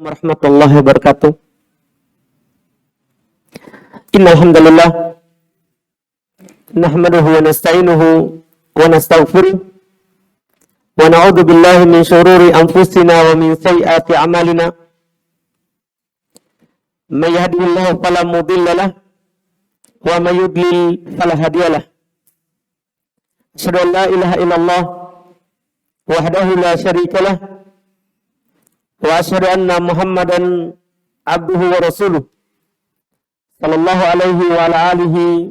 Warahmatullahi wabarakatuh. Innal hamdalillah nahmaduhu wa nasta'inuhu wa nastaghfiruh wa na'udzu billahi min shururi anfusina wa min sayyiati a'malina. May yahdihillahu fala mudilla lahu wa may yudlil fala hadiya lahu. Asyhadu an la ilaha illallah wahdahu la syarika lahu wa asyhadu anna Muhammadan abduhu wa rasuluh sallallahu alaihi wa ala alihi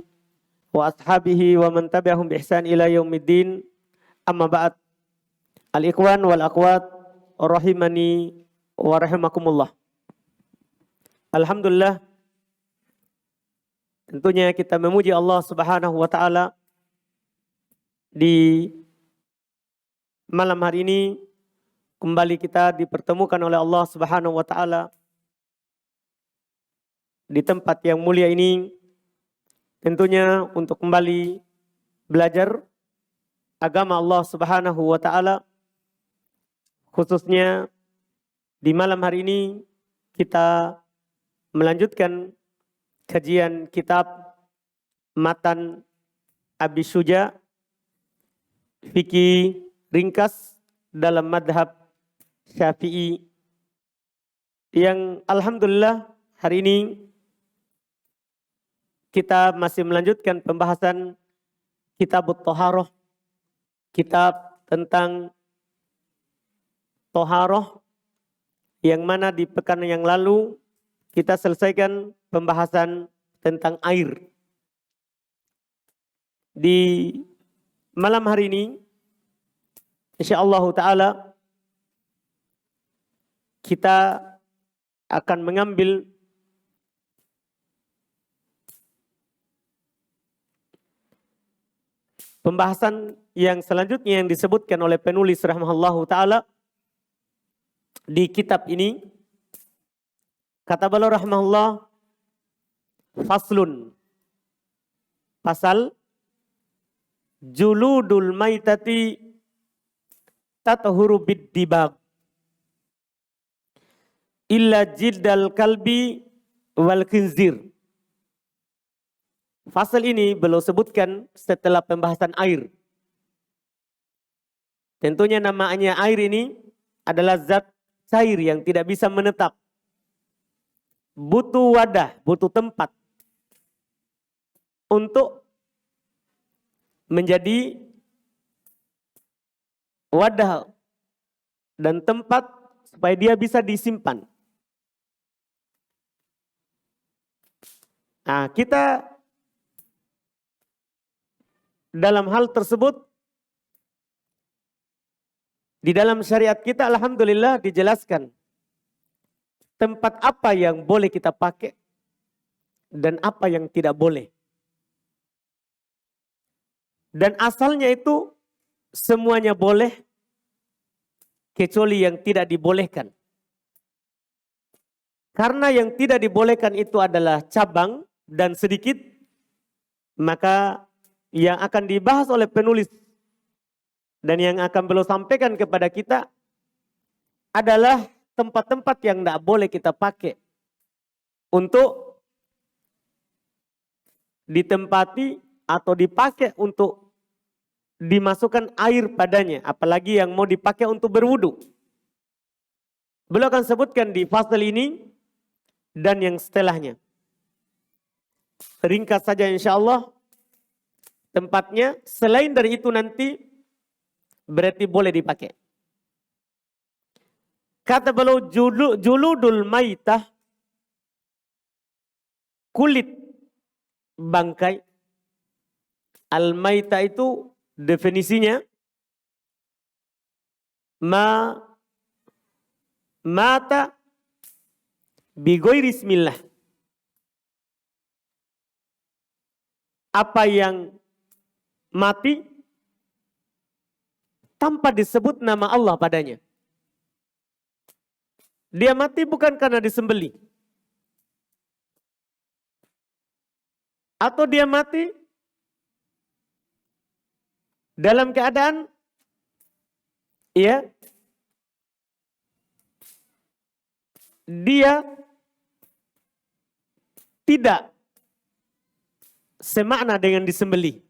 wa ashabihi wa man tabi'ahum bi ihsan ila yaumiddin. Amma ba'd. Al-ikhwan wal akhwat rahimani wa rahimakumullah. Alhamdulillah, tentunya kita memuji Allah Subhanahu wa taala di malam hari ini. Kembali kita dipertemukan oleh Allah Subhanahu wa taala di tempat yang mulia ini, tentunya untuk kembali belajar agama Allah Subhanahu wa taala. Khususnya di malam hari ini kita melanjutkan kajian kitab Matan Abi Syuja, fikih ringkas dalam madhab Syafi'i, yang alhamdulillah hari ini kita masih melanjutkan pembahasan kitab Thaharah, kitab tentang Thaharah, yang mana di pekan yang lalu kita selesaikan pembahasan tentang air. Di malam hari ini insyaallah ta'ala kita akan mengambil pembahasan yang selanjutnya yang disebutkan oleh penulis rahimahullahu ta'ala di kitab ini. Kata beliau rahimahullah, faslun, pasal, juludul maitati tatahuru bid-dibag illa jiddal kalbi wal khinzir. Fasal ini beliau sebutkan setelah pembahasan air. Tentunya namanya air ini adalah zat cair yang tidak bisa menetap. Butuh wadah, butuh tempat untuk menjadi wadah dan tempat supaya dia bisa disimpan. Nah, kita dalam hal tersebut di dalam syariat kita alhamdulillah dijelaskan tempat apa yang boleh kita pakai dan apa yang tidak boleh. Dan asalnya itu semuanya boleh kecuali yang tidak dibolehkan. Karena yang tidak dibolehkan itu adalah cabang dan sedikit, maka yang akan dibahas oleh penulis dan yang akan beliau sampaikan kepada kita adalah tempat-tempat yang tidak boleh kita pakai untuk ditempati atau dipakai untuk dimasukkan air padanya, apalagi yang mau dipakai untuk berwudu. Beliau akan sebutkan di fasal ini dan yang setelahnya. Ringkas saja insyaallah tempatnya. Selain dari itu nanti berarti boleh dipakai. Kata beliau, juludul maitah, kulit bangkai. Al-maitah itu definisinya mata bighairi bismillah. Apa yang mati tanpa disebut nama Allah padanya. Dia mati bukan karena disembelih. Atau dia mati dalam keadaan ya dia tidak semakna dengan disembelih.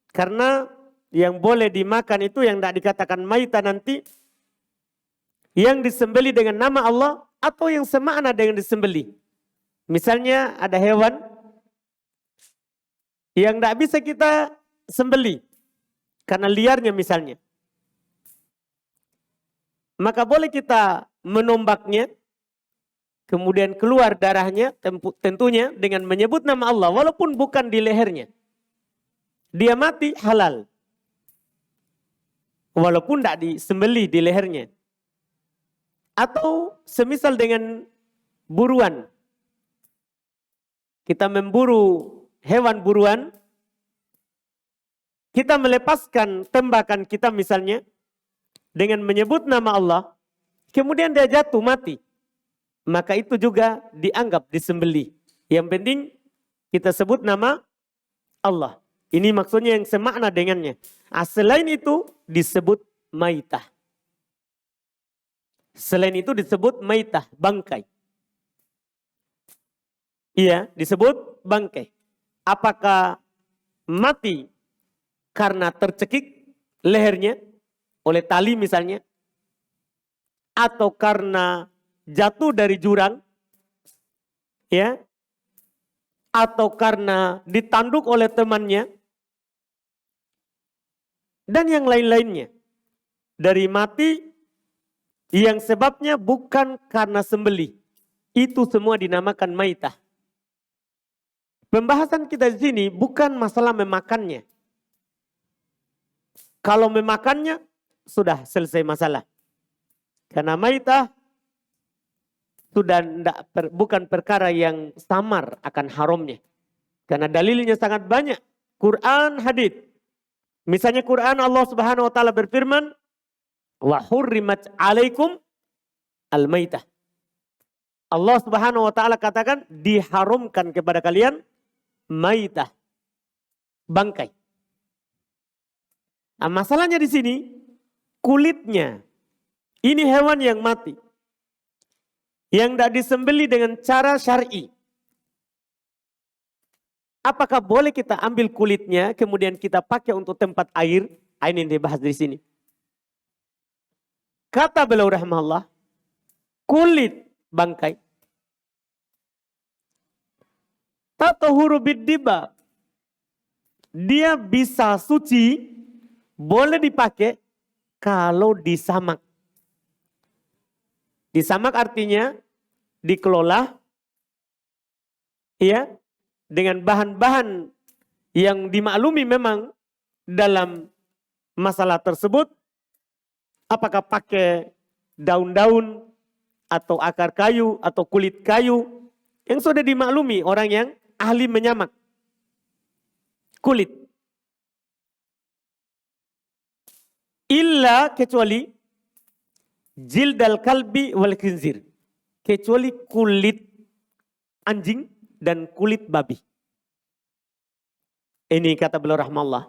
Karena yang boleh dimakan itu yang tidak dikatakan maita nanti, yang disembelih dengan nama Allah atau yang semakna dengan disembelih. Misalnya ada hewan yang tidak bisa kita sembelih karena liarnya misalnya. Maka boleh kita menombaknya, kemudian keluar darahnya, tentunya dengan menyebut nama Allah, walaupun bukan di lehernya. Dia mati halal, walaupun tidak disembelih di lehernya. Atau semisal dengan buruan, kita memburu hewan buruan, kita melepaskan tembakan kita misalnya, dengan menyebut nama Allah, kemudian dia jatuh mati. Maka itu juga dianggap disembelih. Yang penting kita sebut nama Allah. Ini maksudnya yang semakna dengannya. Selain itu disebut maitah. Selain itu disebut maitah, bangkai. Iya, disebut bangkai. Apakah mati karena tercekik lehernya oleh tali misalnya, atau karena jatuh dari jurang, ya, atau karena ditanduk oleh temannya, dan yang lain-lainnya. Dari mati yang sebabnya bukan karena sembelih, itu semua dinamakan maitah. Pembahasan kita di sini bukan masalah memakannya. Kalau memakannya, sudah selesai masalah. Karena maitah sudah bukan perkara yang samar akan haramnya. Karena dalilnya sangat banyak. Quran, hadits. Misalnya Quran, Allah Subhanahu wa taala berfirman, "Wa hurrimat 'alaikum al-maitah." Allah Subhanahu wa taala katakan diharamkan kepada kalian maitah, bangkai. Nah, masalahnya di sini kulitnya. Ini hewan yang mati. Yang tidak disembelih dengan cara syar'i. Apakah boleh kita ambil kulitnya kemudian kita pakai untuk tempat air? Ini yang dibahas di sini. Kata beliau rahimahullah, kulit bangkai tatahuru bid-diba. Dia bisa suci, boleh dipakai kalau disamak. Disamak artinya dikelola, ya, dengan bahan-bahan yang dimaklumi memang dalam masalah tersebut. Apakah pakai daun-daun atau akar kayu atau kulit kayu yang sudah dimaklumi orang yang ahli menyamak kulit. Illa kecuali jildal kalbi wal khinzir. Kecuali kulit anjing dan kulit babi. Ini kata beliau rahmallah.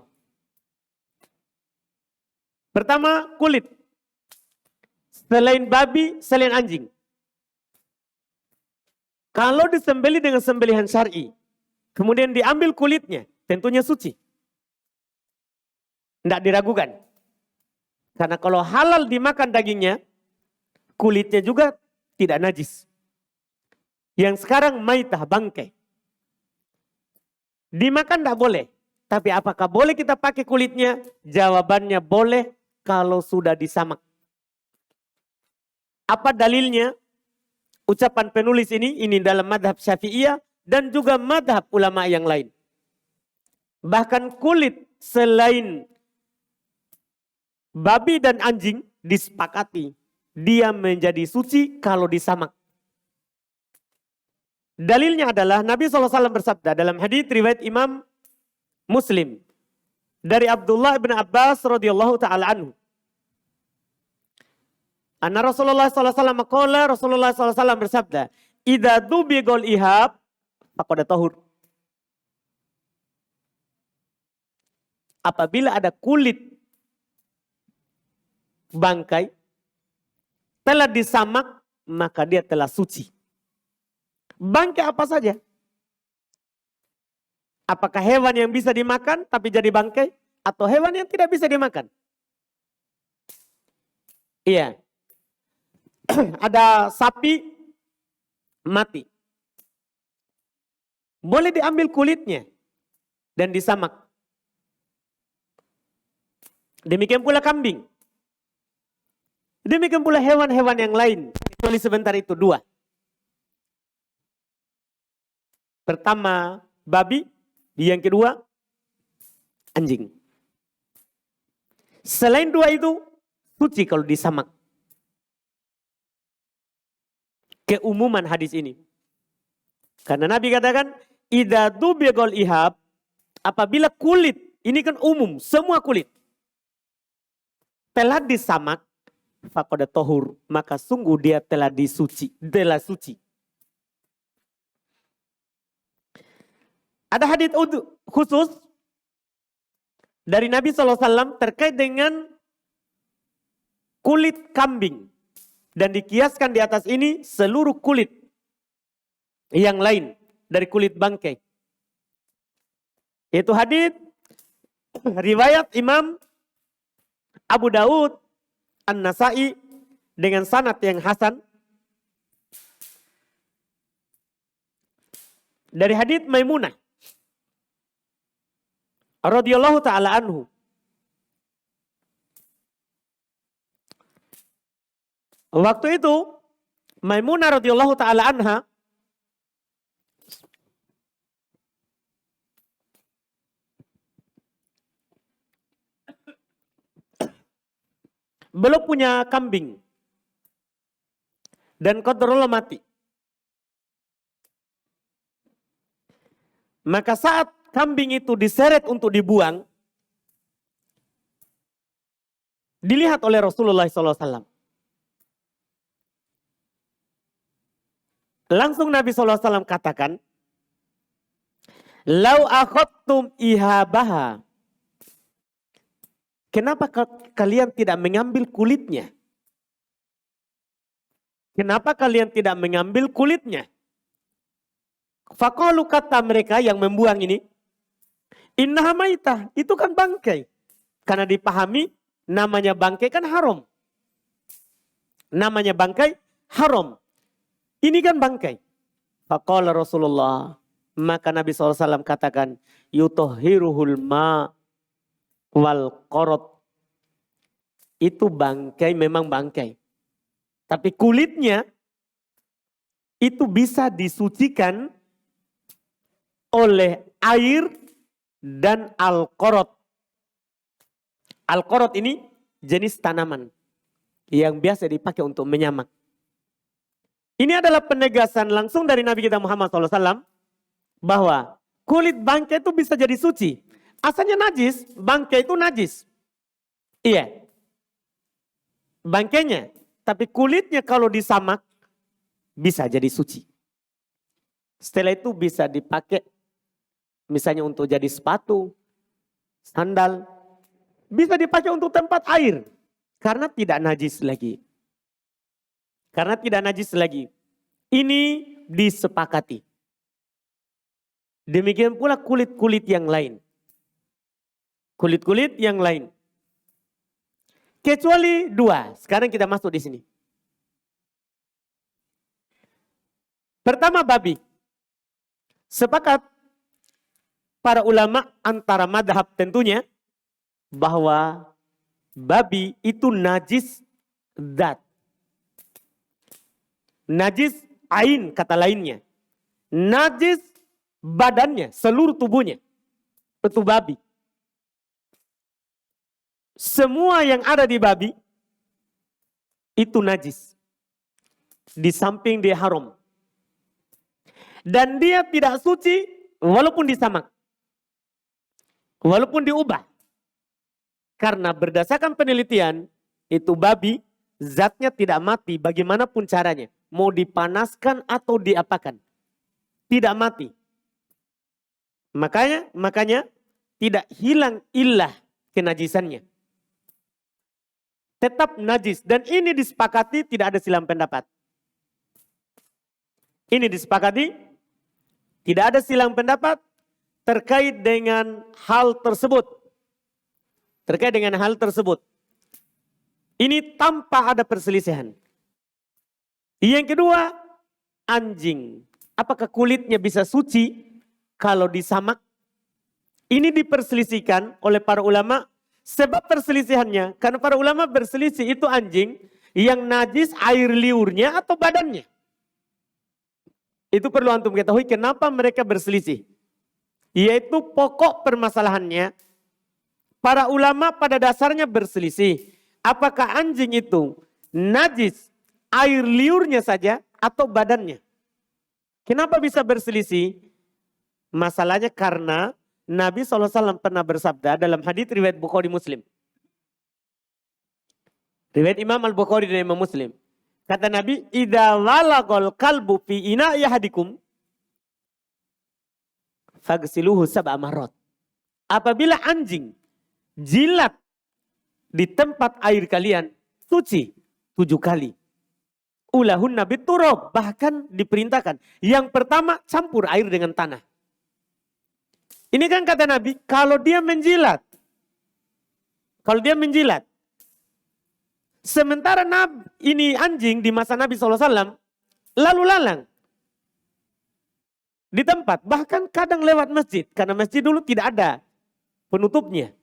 Pertama, kulit. Selain babi, selain anjing. Kalau disembelih dengan sembelihan syar'i, kemudian diambil kulitnya, tentunya suci. Tidak diragukan. Karena kalau halal dimakan dagingnya, kulitnya juga tidak najis. Yang sekarang maitah, bangkai. Dimakan tidak boleh. Tapi apakah boleh kita pakai kulitnya? Jawabannya boleh kalau sudah disamak. Apa dalilnya? Ucapan penulis ini dalam madhab Syafi'iyah dan juga madhab ulama yang lain. Bahkan kulit selain babi dan anjing disepakati. Dia menjadi suci kalau disamak. Dalilnya adalah Nabi SAW bersabda dalam hadits riwayat Imam Muslim. Dari Abdullah bin Abbas radhiyallahu ta'ala anhu. Anna Rasulullah SAW qala, Rasulullah SAW bersabda, "Idza dubigol ihab faqad tahur." Apabila ada kulit bangkai telah disamak, maka dia telah suci. Bangkai apa saja? Apakah hewan yang bisa dimakan tapi jadi bangkai? Atau hewan yang tidak bisa dimakan? Iya. Ada sapi mati. Boleh diambil kulitnya dan disamak. Demikian pula kambing. Demikian pula hewan-hewan yang lain. Kecuali sebentar itu dua. Pertama babi, yang kedua anjing. Selain dua itu suci kalau disamak. Keumuman hadis ini. Karena Nabi katakan, idza dubighal ihab, apabila kulit, ini kan umum, semua kulit telah disamak, faqad tahur, maka sungguh dia telah telah suci. Ada hadis khusus dari Nabi SAW terkait dengan kulit kambing. Dan dikiaskan di atas ini seluruh kulit yang lain dari kulit bangkai. Itu hadis riwayat Imam Abu Daud, An-Nasai dengan sanad yang hasan. Dari hadis Maimunah radhiyallahu taala anhu. Waktu itu Maimunah radhiyallahu taala anha belum punya kambing dan qadarullah mati. Maka saat kambing itu diseret untuk dibuang, dilihat oleh Rasulullah SAW. Langsung Nabi SAW katakan, lau akhadtum ihabaha. Kenapa kalian tidak mengambil kulitnya? Kenapa kalian tidak mengambil kulitnya? Faqalu, kata mereka yang membuang ini, innaha maitah, itu kan bangkai. Karena dipahami namanya bangkai kan haram. Namanya bangkai haram. Ini kan bangkai. Faqala Rasulullah, maka Nabi SAW katakan, yutahhiruhul ma wal qarot. Itu bangkai, memang bangkai. Tapi kulitnya itu bisa disucikan oleh air dan al-qarot. Al-qarot ini jenis tanaman yang biasa dipakai untuk menyamak. Ini adalah penegasan langsung dari Nabi kita Muhammad SAW bahwa kulit bangkai itu bisa jadi suci. Asalnya najis, bangkai itu najis. Iya. Bangkainya. Tapi kulitnya kalau disamak bisa jadi suci. Setelah itu bisa dipakai misalnya untuk jadi sepatu, sandal. Bisa dipakai untuk tempat air. Karena tidak najis lagi. Karena tidak najis lagi. Ini disepakati. Demikian pula kulit-kulit yang lain. Kulit-kulit yang lain. Kecuali dua. Sekarang kita masuk di sini. Pertama babi. Sepakat para ulama antara madhab tentunya bahwa babi itu najis zat. Najis ain kata lainnya. Najis badannya, seluruh tubuhnya. Itu babi. Semua yang ada di babi itu najis. Di samping dia haram. Dan dia tidak suci walaupun disamak. Walaupun diubah. Karena berdasarkan penelitian itu babi zatnya tidak mati bagaimanapun caranya. Mau dipanaskan atau diapakan. Tidak mati. Makanya tidak hilang illah kenajisannya. tetap najis. Dan ini disepakati, tidak ada silang pendapat. Ini disepakati, tidak ada silang pendapat terkait dengan hal tersebut. Terkait dengan hal tersebut. Ini tanpa ada perselisihan. Yang kedua, anjing. Apakah kulitnya bisa suci kalau disamak? Ini diperselisihkan oleh para ulama. Sebab perselisihannya, karena para ulama berselisih itu anjing yang najis air liurnya atau badannya. Itu perlu antum ketahui kenapa mereka berselisih. Yaitu pokok permasalahannya, para ulama pada dasarnya berselisih. Apakah anjing itu najis air liurnya saja atau badannya? Kenapa bisa berselisih? Masalahnya karena Nabi SAW pernah bersabda dalam hadits riwayat Bukhari Muslim. Riwayat Imam Al-Bukhari dan Imam Muslim. Kata Nabi, "Idza walagol kalbu fi ina'i ahadikum fagsiluhu sab'a marrat." Apabila anjing jilat di tempat air kalian, suci 7 kali. Ulahun nabi turab, bahkan diperintahkan. Yang pertama, campur air dengan tanah. Ini kan kata Nabi, kalau dia menjilat. Kalau dia menjilat. Sementara ini anjing di masa Nabi SAW, lalu lalang. Di tempat, bahkan kadang lewat masjid. Karena masjid dulu tidak ada penutupnya.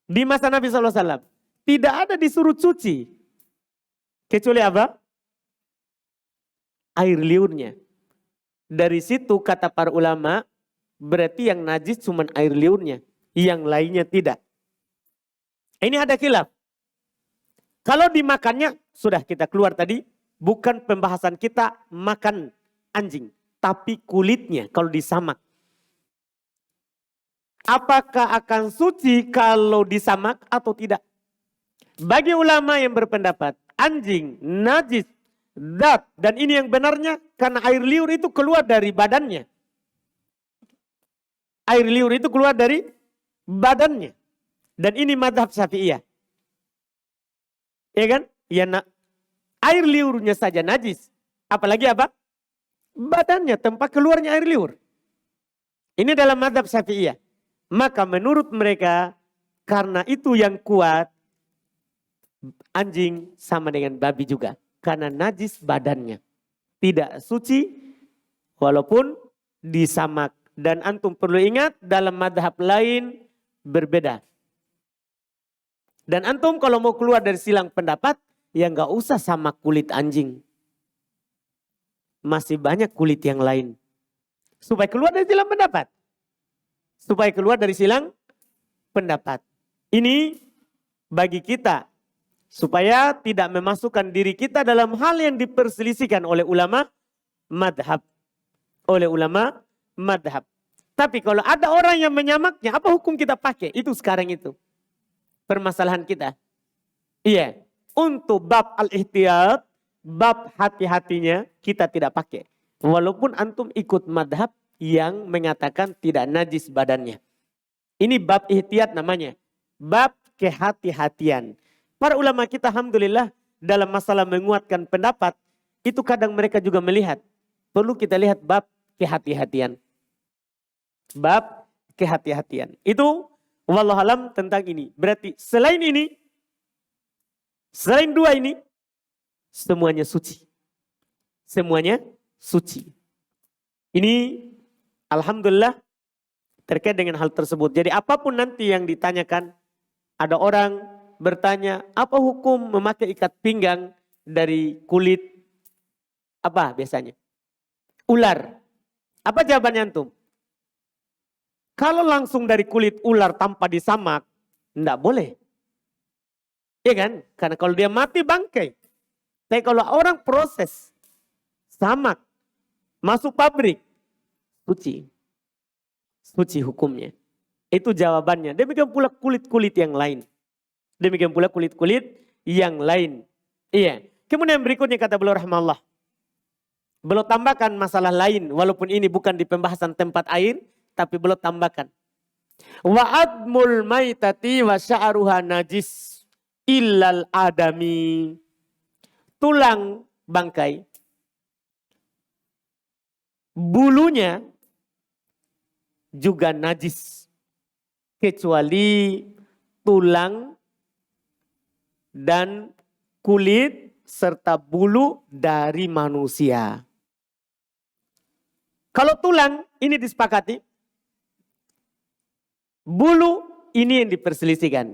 Di masa Nabi SAW, tidak ada disuruh cuci. Kecuali apa? Air liurnya. Dari situ kata para ulama, berarti yang najis cuma air liurnya. Yang lainnya tidak. Ini ada khilaf. Kalau dimakannya, sudah kita keluar tadi. Bukan pembahasan kita makan anjing. Tapi kulitnya kalau disamak. Apakah akan suci kalau disamak atau tidak? Bagi ulama yang berpendapat, anjing, najis, zat. Dan ini yang benarnya, karena air liur itu keluar dari badannya. Air liur itu keluar dari badannya. Dan ini mazhab Syafi'iyah. Ya kan? Ya, air liurnya saja najis. Apalagi apa? Badannya, tempat keluarnya air liur. Ini dalam mazhab Syafi'iyah. Maka menurut mereka, karena itu yang kuat, anjing sama dengan babi juga. Karena najis badannya. Tidak suci, walaupun disamak. Dan antum perlu ingat dalam madhab lain berbeda. Dan antum kalau mau keluar dari silang pendapat, ya nggak usah sama kulit anjing. Masih banyak kulit yang lain. Supaya keluar dari silang pendapat. Supaya keluar dari silang pendapat. Ini bagi kita. Supaya tidak memasukkan diri kita dalam hal yang diperselisihkan oleh ulama madhab. Oleh ulama madhab. Tapi kalau ada orang yang menyamaknya, apa hukum kita pakai? Itu sekarang itu. Permasalahan kita. Iya. Untuk bab al-ihtiyat, bab hati-hatinya kita tidak pakai. Walaupun antum ikut madhab yang mengatakan tidak najis badannya. Ini bab ihtiyat namanya. Bab kehati-hatian. Para ulama kita alhamdulillah dalam masalah menguatkan pendapat, itu kadang mereka juga melihat. Perlu kita lihat bab kehati-hatian. Bab kehati-hatian. Itu wallahualam tentang ini. Berarti selain ini, selain dua ini, semuanya suci. Semuanya suci. Ini alhamdulillah terkait dengan hal tersebut. Jadi apapun nanti yang ditanyakan, ada orang bertanya, apa hukum memakai ikat pinggang dari kulit apa biasanya? Ular. Apa jawabannya antum? Kalau langsung dari kulit ular tanpa disamak, enggak boleh. Iya kan? Karena kalau dia mati bangkai. Tapi kalau orang proses, samak, masuk pabrik, suci. Suci hukumnya. Itu jawabannya. Demikian pula kulit-kulit yang lain. Demikian pula kulit-kulit yang lain. Iya. Kemudian berikutnya kata beliau rahimahullah. Beliau tambahkan masalah lain. Walaupun ini bukan di pembahasan tempat air. Tapi beliau tambahkan. Wa admul maitati wa sya'ruha najis. illal adami. Tulang bangkai, bulunya juga najis. Kecuali tulang dan kulit serta bulu dari manusia. Kalau tulang ini disepakati, bulu ini yang diperselisihkan.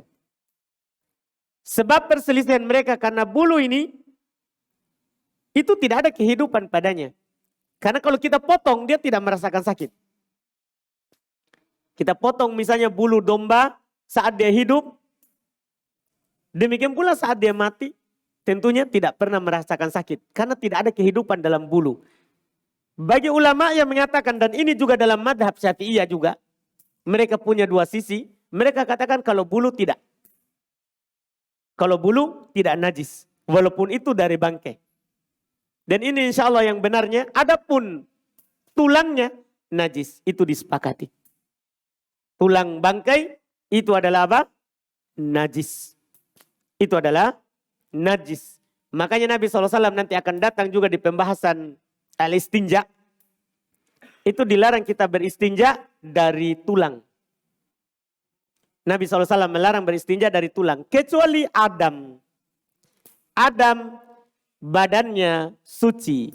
Sebab perselisihan mereka karena bulu ini, itu tidak ada kehidupan padanya. Karena kalau kita potong, dia tidak merasakan sakit. Kita potong misalnya bulu domba saat dia hidup. Demikian pula saat dia mati, tentunya tidak pernah merasakan sakit. Karena tidak ada kehidupan dalam bulu. Bagi ulama yang mengatakan, dan ini juga dalam madhab Syafi'iyah juga. Mereka punya dua sisi. Mereka katakan kalau bulu tidak. Kalau bulu tidak najis. Walaupun itu dari bangkai. Dan ini insya Allah yang benarnya, adapun tulangnya najis, itu disepakati. Tulang bangkai itu adalah apa? Najis. Itu adalah najis. Makanya Nabi SAW nanti akan datang juga di pembahasan al-istinja. Itu dilarang kita beristinja dari tulang. Nabi SAW melarang beristinja dari tulang. Kecuali Adam. Adam badannya suci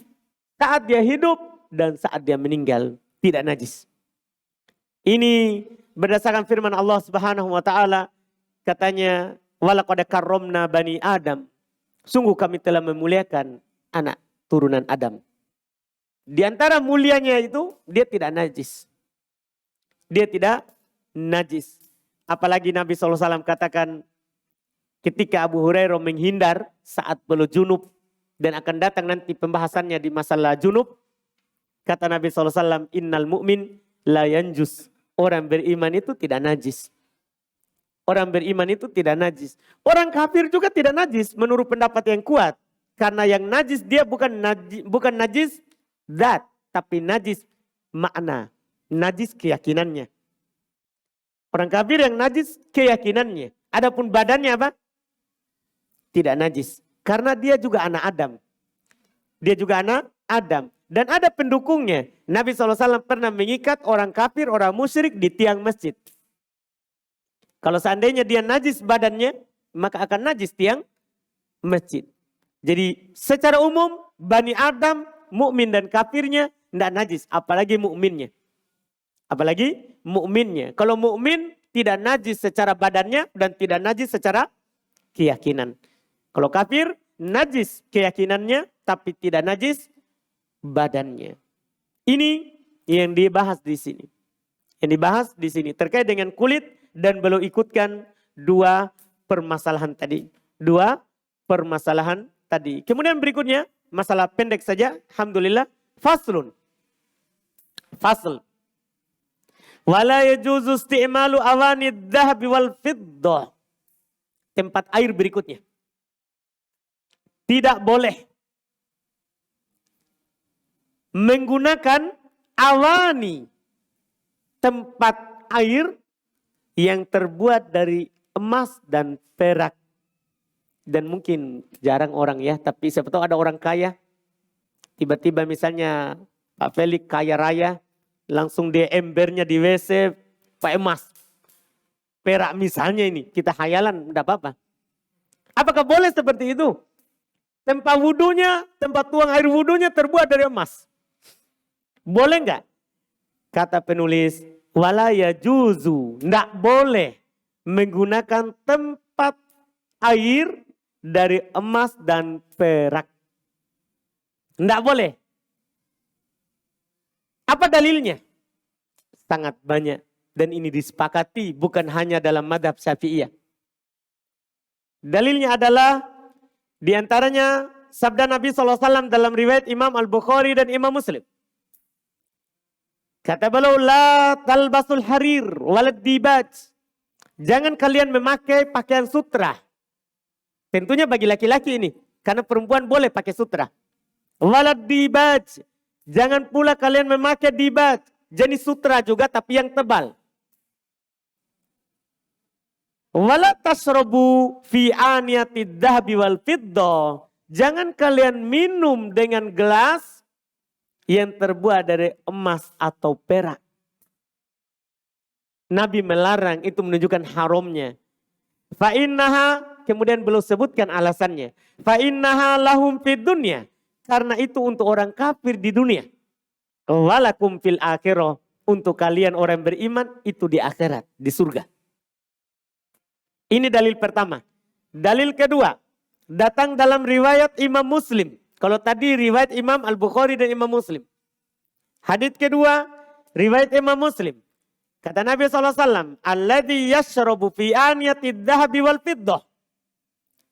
saat dia hidup dan saat dia meninggal, tidak najis. Ini berdasarkan firman Allah Subhanahu wa taala, katanya walaqad karramna bani Adam. Sungguh kami telah memuliakan anak turunan Adam. Di antara mulianya itu dia tidak najis. Dia tidak najis. Apalagi Nabi SAW katakan ketika Abu Hurairah menghindar saat beliau junub, dan akan datang nanti pembahasannya di masalah junub. Kata Nabi SAW, innal mu'min la yanjus. Orang beriman itu tidak najis. Orang beriman itu tidak najis. Orang kafir juga tidak najis menurut pendapat yang kuat. Karena yang najis dia bukan najis zat, tapi najis makna. Najis keyakinannya. Orang kafir yang najis keyakinannya. Adapun badannya apa? Tidak najis. Karena dia juga anak Adam. Dia juga anak Adam. Dan ada pendukungnya. Nabi SAW pernah mengikat orang kafir, orang musyrik di tiang masjid. Kalau seandainya dia najis badannya, maka akan najis tiang masjid. Jadi secara umum, Bani Adam, mukmin dan kafirnya tidak najis. Apalagi mukminnya. Apalagi mukminnya. Kalau mukmin tidak najis secara badannya dan tidak najis secara keyakinan. Kalau kafir, najis keyakinannya, tapi tidak najis badannya. Ini yang dibahas di sini. Yang dibahas di sini terkait dengan kulit, dan beliau ikutkan dua permasalahan tadi. Dua permasalahan tadi. Kemudian berikutnya, masalah pendek saja. Alhamdulillah. Faslun. Fasl. Wala yajuzu isti'malu awani dhahabi wal fiddah. Tempat air berikutnya. Tidak boleh menggunakan awani, tempat air yang terbuat dari emas dan perak. Dan mungkin jarang orang ya, tapi siapa tahu ada orang kaya. Tiba-tiba misalnya Pak Felix kaya raya, langsung dia embernya di WC pakai emas. Perak misalnya ini, kita hayalan, tidak apa-apa. Apakah boleh seperti itu? Tempat wudunya, tempat tuang air wudunya terbuat dari emas. Boleh enggak? Kata penulis, wala yajuzu, enggak boleh menggunakan tempat air dari emas dan perak. Enggak boleh. Apa dalilnya? Sangat banyak. Dan ini disepakati bukan hanya dalam madhab Syafi'iyah. Dalilnya adalah di antaranya sabda Nabi SAW dalam riwayat Imam Al-Bukhari dan Imam Muslim. Kata beliau, la talbasul harir walad dibaj. Jangan kalian memakai pakaian sutra. Tentunya bagi laki-laki ini. Karena perempuan boleh pakai sutra. Walad dibaj. Jangan pula kalian memakai dibaj. Jenis sutra juga tapi yang tebal. Wala tasrobu fi aniyatid dhahabi wal fiddah. Jangan kalian minum dengan gelas yang terbuat dari emas atau perak. Nabi melarang, itu menunjukkan haramnya. Fa innaha, kemudian beliau sebutkan alasannya. Fa innaha lahum fid dunya. Karena itu untuk orang kafir di dunia. Walakum fil akhirah. Untuk kalian orang beriman itu di akhirat, di surga. Ini dalil pertama. Dalil kedua, datang dalam riwayat Imam Muslim. Kalau tadi riwayat Imam Al-Bukhari dan Imam Muslim. Hadits kedua, riwayat Imam Muslim. Kata Nabi SAW, alladhi yashrabu fi aniyatid dhahabi wal fiddah.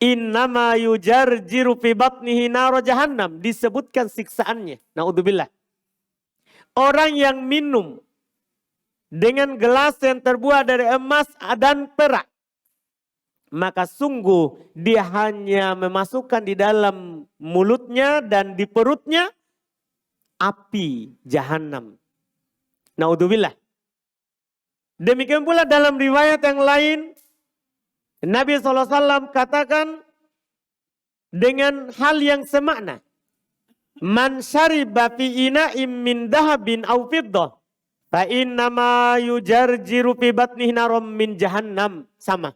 Innama yujarjiru fi batnihi naro jahannam. Disebutkan siksaannya. Na'udzubillah. Orang yang minum dengan gelas yang terbuat dari emas dan perak. Maka sungguh dia hanya memasukkan di dalam mulutnya dan di perutnya api jahanam. Naudzubillah. Demikian pula dalam riwayat yang lain, Nabi SAW katakan dengan hal yang semakna. Man syariba fi ina'im min dahabin aw fiddah fa innama yujarjiru fi batnihi naram min jahannam. Sama.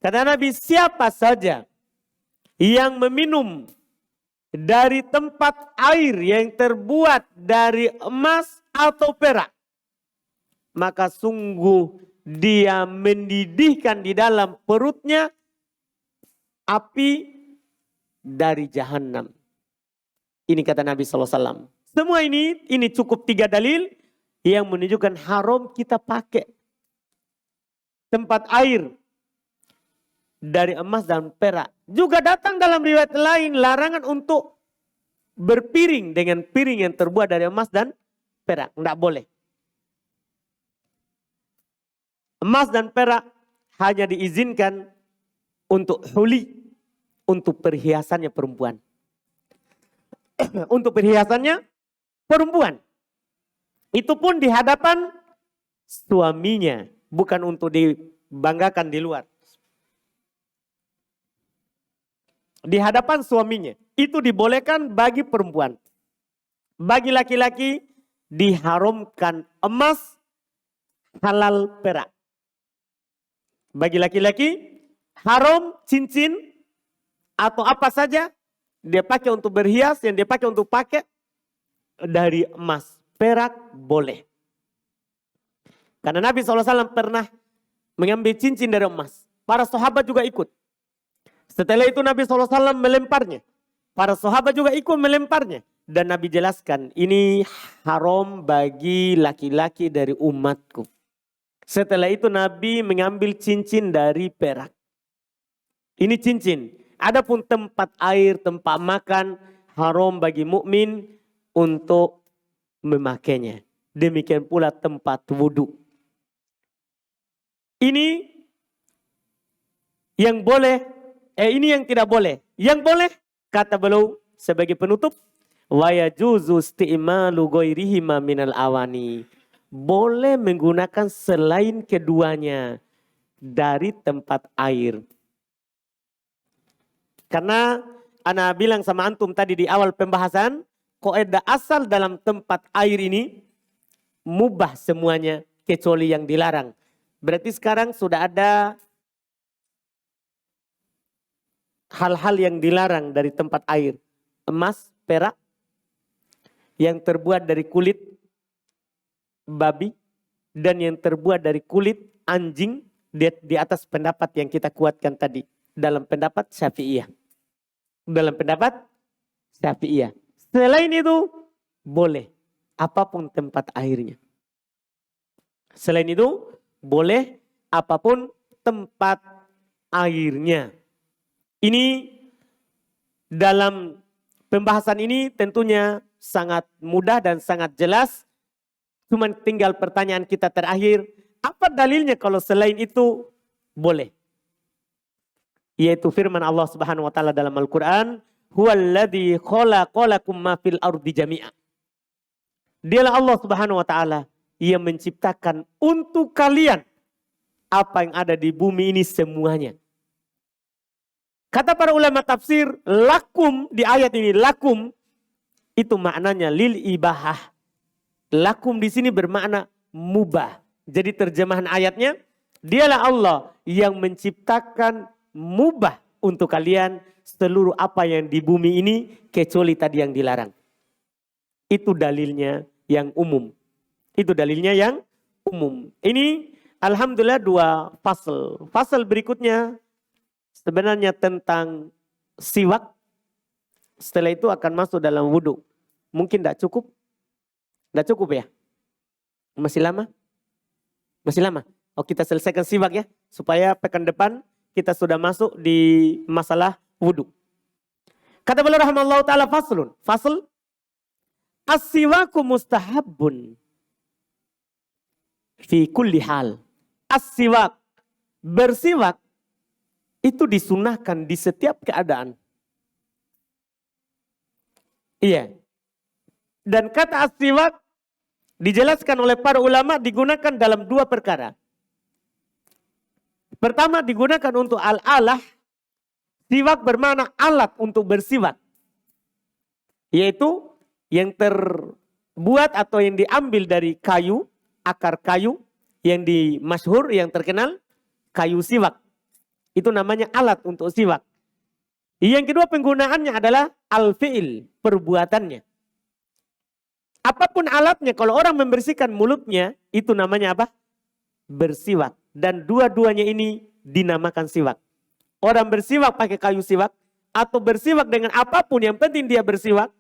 Kata Nabi, siapa saja yang meminum dari tempat air yang terbuat dari emas atau perak, maka sungguh dia mendidihkan di dalam perutnya api dari jahanam. Ini kata Nabi SAW. Semua ini cukup 3 dalil yang menunjukkan haram kita pakai tempat air dari emas dan perak. Juga datang dalam riwayat lain larangan untuk berpiring dengan piring yang terbuat dari emas dan perak. Tidak boleh. Emas dan perak hanya diizinkan untuk huli, untuk perhiasannya perempuan. Untuk perhiasannya perempuan. Itu pun di hadapan suaminya, bukan untuk dibanggakan di luar. Di hadapan suaminya. Itu dibolehkan bagi perempuan. Bagi laki-laki diharamkan emas, halal perak. Bagi laki-laki haram cincin atau apa saja dia pakai untuk berhias, yang dia pakai untuk pakai dari emas, perak boleh. Karena Nabi SAW pernah mengambil cincin dari emas. Para sahabat juga ikut. Setelah itu Nabi SAW melemparnya. Para sahabat juga ikut melemparnya. Dan Nabi jelaskan, ini haram bagi laki-laki dari umatku. Setelah itu Nabi mengambil cincin dari perak. Ini cincin. Adapun tempat air, tempat makan, haram bagi mukmin untuk memakainya. Demikian pula tempat wudhu. Ini yang boleh. Ini yang tidak boleh. Yang boleh, kata beliau sebagai penutup, wa yajuzu isti'malu ghairihima minal awani. Boleh menggunakan selain keduanya dari tempat air. Karena ana bilang sama antum tadi di awal pembahasan, kaidah asal dalam tempat air ini mubah semuanya kecuali yang dilarang. Berarti sekarang sudah ada hal-hal yang dilarang dari tempat air. Emas, perak, yang terbuat dari kulit babi, dan yang terbuat dari kulit anjing di atas pendapat yang kita kuatkan tadi. Dalam pendapat Syafi'iyah. Dalam pendapat Syafi'iyah. Selain itu, boleh. Apapun tempat airnya. Selain itu, boleh apapun tempat airnya. Ini dalam pembahasan ini tentunya sangat mudah dan sangat jelas. Cuman tinggal pertanyaan kita terakhir. Apa dalilnya kalau selain itu boleh? Yaitu firman Allah Subhanahu wa taala dalam Al-Qur'an, "Huwallazi khalaqalakum ma fil ardi jami'a." Dialah Allah Subhanahu wa taala yang menciptakan untuk kalian apa yang ada di bumi ini semuanya. Kata para ulama tafsir, lakum di ayat ini, lakum itu maknanya lil ibahah. Lakum di sini bermakna mubah. Jadi terjemahan ayatnya, dialah Allah yang menciptakan mubah untuk kalian seluruh apa yang di bumi ini kecuali tadi yang dilarang. Itu dalilnya yang umum. Itu dalilnya yang umum. Ini alhamdulillah 2 fasal. Fasal berikutnya sebenarnya tentang siwak. Setelah itu akan masuk dalam wudhu. Mungkin tidak cukup. Tidak cukup ya? Masih lama? Masih lama? Oh, kita selesaikan siwak ya. Supaya pekan depan kita sudah masuk di masalah wudhu. Kata beliau rahimahullah ta'ala faslun. Fasl. As-siwaku mustahabun. Fi kulli hal. As-siwak. Bersiwak. Itu disunahkan di setiap keadaan. Iya. Dan kata as-siwak dijelaskan oleh para ulama digunakan dalam 2 perkara. Pertama digunakan untuk al-alah. Siwak bermakna alat untuk bersiwak. Yaitu yang terbuat atau yang diambil dari kayu, akar kayu yang masyhur, yang terkenal, kayu siwak. Itu namanya alat untuk siwak. Yang kedua penggunaannya adalah al-fi'il, perbuatannya. Apapun alatnya, kalau orang membersihkan mulutnya, itu namanya apa? Bersiwak. Dan dua-duanya ini dinamakan siwak. Orang bersiwak pakai kayu siwak, atau bersiwak dengan apapun, yang penting dia bersiwak,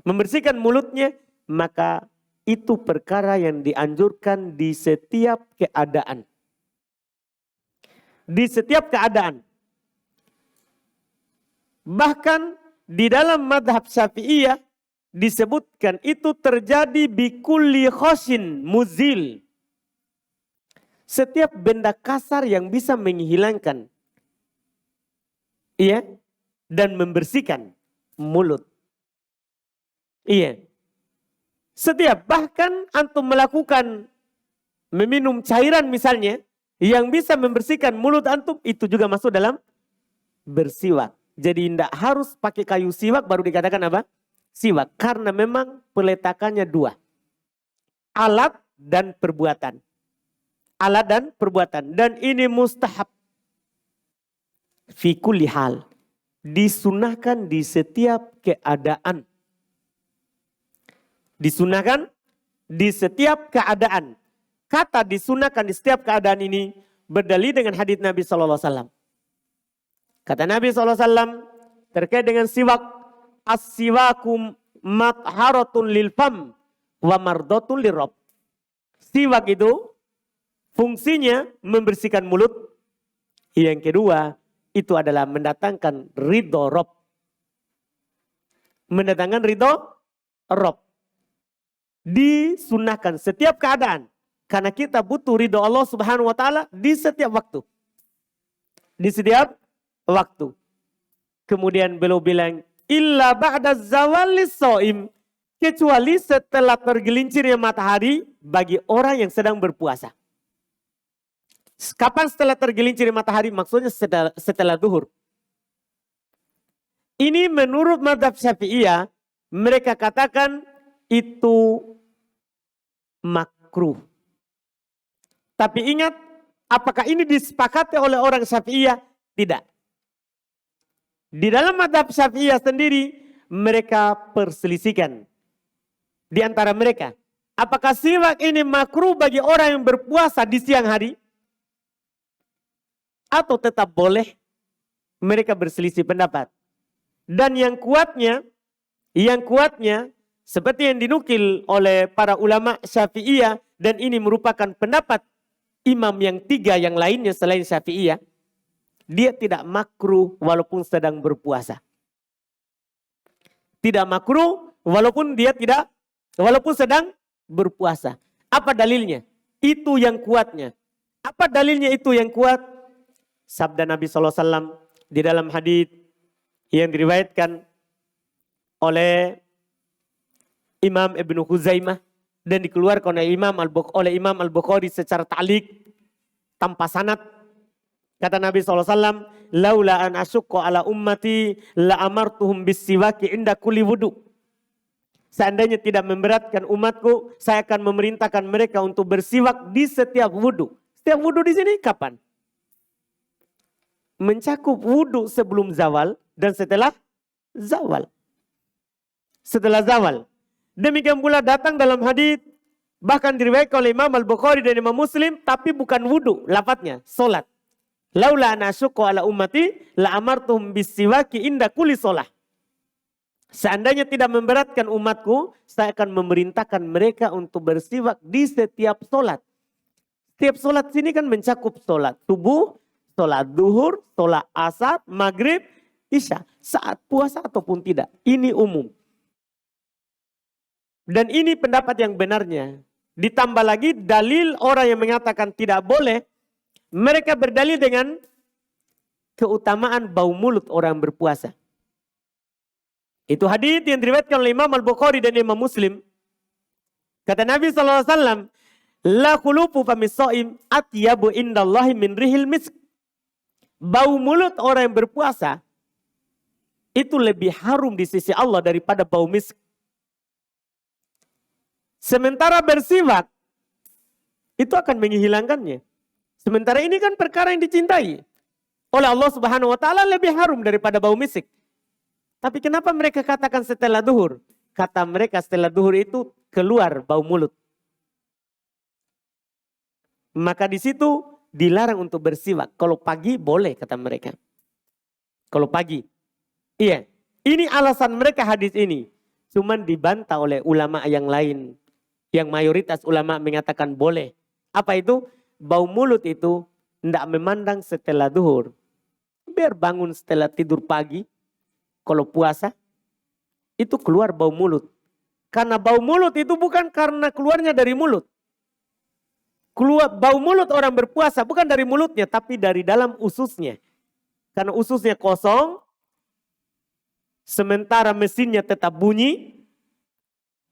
membersihkan mulutnya, maka itu perkara yang dianjurkan di setiap keadaan. Di setiap keadaan. Bahkan di dalam madhab Syafi'iyah disebutkan itu terjadi bikulli khoshin muzil. Setiap benda kasar yang bisa menghilangkan, iya, dan membersihkan mulut. Iya. Setiap, bahkan antum melakukan meminum cairan misalnya yang bisa membersihkan mulut antum, itu juga masuk dalam bersiwak. Jadi tidak harus pakai kayu siwak baru dikatakan apa? Siwak. Karena memang peletakannya 2. Alat dan perbuatan. Alat dan perbuatan. Dan ini mustahab. Fi kulli hal. Disunahkan di setiap keadaan. Disunahkan di setiap keadaan. Kata disunahkan di setiap keadaan ini berdalil dengan hadits Nabi SAW. Kata Nabi SAW terkait dengan siwak. As-siwakum matharatun lil fam wa mardatun lirab. Siwak itu fungsinya membersihkan mulut. Yang kedua itu adalah mendatangkan ridho Rob. Mendatangkan ridho Rob. Disunahkan setiap keadaan. Karena kita butuh ridho Allah Subhanahu wa ta'ala di setiap waktu. Di setiap waktu. Kemudian beliau bilang, illa ba'da zawalis so'im. Kecuali setelah tergelincirnya matahari bagi orang yang sedang berpuasa. Kapan setelah tergelincirnya matahari? Maksudnya setelah zuhur. Ini menurut mazhab Syafi'iyah, mereka katakan itu makruh. Tapi ingat, apakah ini disepakati oleh orang Syafi'iyah? Tidak. Di dalam mazhab Syafi'iyah sendiri, mereka perselisihkan. Di antara mereka, apakah siwak ini makruh bagi orang yang berpuasa di siang hari? Atau tetap boleh? Mereka berselisih pendapat. Dan yang kuatnya, seperti yang dinukil oleh para ulama Syafi'iyah, dan ini merupakan pendapat imam yang 3 yang lainnya selain Syafi'iyah, dia tidak makruh walaupun sedang berpuasa. Tidak makruh walaupun sedang berpuasa. Apa dalilnya? Itu yang kuatnya. Apa dalilnya itu yang kuat? Sabda Nabi SAW di dalam hadits yang diriwayatkan oleh Imam Ibnu Khuzaimah dan dikeluarkan oleh Imam Al-Bukhari secara ta'liq. tanpa sanad. Kata Nabi SAW, laula an asyukko ala ummati la amartuhum bisiwaki inda kulli wudu. Seandainya tidak memberatkan umatku, saya akan memerintahkan mereka untuk bersiwak di setiap wudu. Setiap wudu di sini kapan? Mencakup wudu sebelum zawal dan setelah zawal. Setelah zawal. Demikian pula datang dalam hadis, bahkan diriwayatkan oleh Imam Al-Bukhari dan Imam Muslim, tapi bukan wudu, lafadznya solat. Laula ana asyukku ala ummati la amartuhum bisiwaki inda kulli sholah. Seandainya tidak memberatkan umatku, saya akan memerintahkan mereka untuk bersiwak di setiap solat. Setiap solat sini kan mencakup solat subuh, solat duhur, solat asar, maghrib, isya. Saat puasa ataupun tidak. Ini umum. Dan ini pendapat yang benarnya. Ditambah lagi dalil orang yang mengatakan tidak boleh. Mereka berdalil dengan keutamaan bau mulut orang berpuasa. Itu hadis yang diriwayatkan oleh Imam Al-Bukhari dan Imam Muslim. Kata Nabi SAW, la khulufu famis shaim atyabu indallahi min rihil misk. Bau mulut orang yang berpuasa itu lebih harum di sisi Allah daripada bau misk. Sementara bersiwak itu akan menghilangkannya. Sementara ini kan perkara yang dicintai oleh Allah Subhanahu wa taala lebih harum daripada bau misik. Tapi kenapa mereka katakan setelah duhur? Kata mereka setelah duhur itu keluar bau mulut. Maka di situ dilarang untuk bersiwak. Kalau pagi boleh kata mereka. Kalau pagi. Iya. Ini alasan mereka hadis ini. Cuman dibantah oleh ulama yang lain. Yang mayoritas ulama mengatakan boleh. Apa itu? Bau mulut itu tidak memandang setelah duhur. Biar bangun setelah tidur pagi. Kalau puasa, itu keluar bau mulut. Karena bau mulut itu bukan karena keluarnya dari mulut. Keluar bau mulut orang berpuasa bukan dari mulutnya, tapi dari dalam ususnya. Karena ususnya kosong, sementara mesinnya tetap bunyi,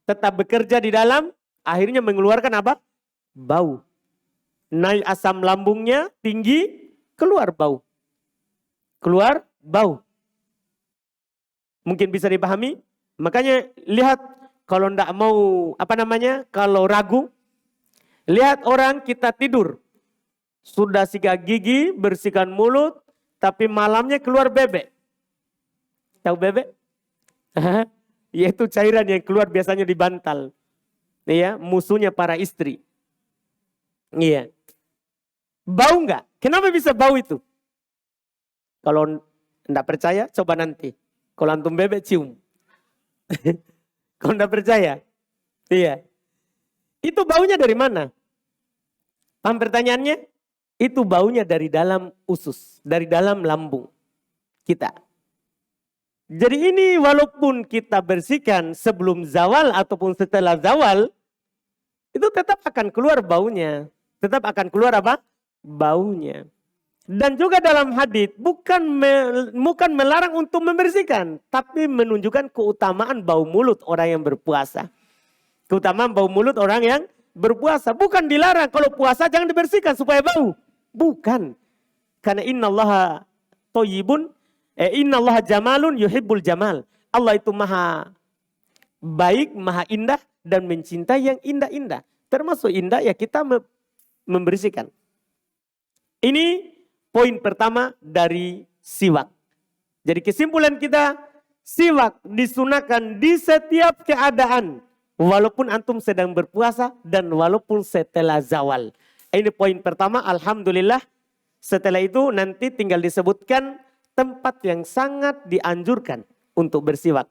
tetap bekerja di dalam, akhirnya mengeluarkan apa? Bau. Naik asam lambungnya tinggi, keluar bau. Keluar bau. Mungkin bisa dipahami. Makanya lihat kalau ndak mau kalau ragu, lihat orang kita tidur. Sudah sikat gigi, bersihkan mulut, tapi malamnya keluar bebek. Tahu bebek? Yaitu cairan yang keluar biasanya di bantal. Iya, musuhnya para istri. Iya. Bau nggak? Kenapa bisa bau itu? Kalau ndak percaya, coba nanti. Kalau antum bebek cium. Kalau tidak percaya. Iya. Itu baunya dari mana? Paham pertanyaannya? Itu baunya dari dalam usus. Dari dalam lambung kita. Jadi ini walaupun kita bersihkan sebelum zawal ataupun setelah zawal. Itu tetap akan keluar baunya. Tetap akan keluar apa? Baunya. Dan juga dalam hadis bukan melarang untuk membersihkan, tapi menunjukkan keutamaan bau mulut orang yang berpuasa. Keutamaan bau mulut orang yang berpuasa bukan dilarang kalau puasa jangan dibersihkan supaya bau. Bukan. Karena innallaha thayyibun, innallaha jamalun yuhibbul jamal. Allah itu maha baik, maha indah dan mencintai yang indah-indah. Termasuk indah ya kita membersihkan. Ini poin pertama dari siwak. Jadi kesimpulan kita, siwak disunahkan di setiap keadaan. Walaupun antum sedang berpuasa dan walaupun setelah zawal. Ini poin pertama, alhamdulillah. Setelah itu nanti tinggal disebutkan tempat yang sangat dianjurkan untuk bersiwak.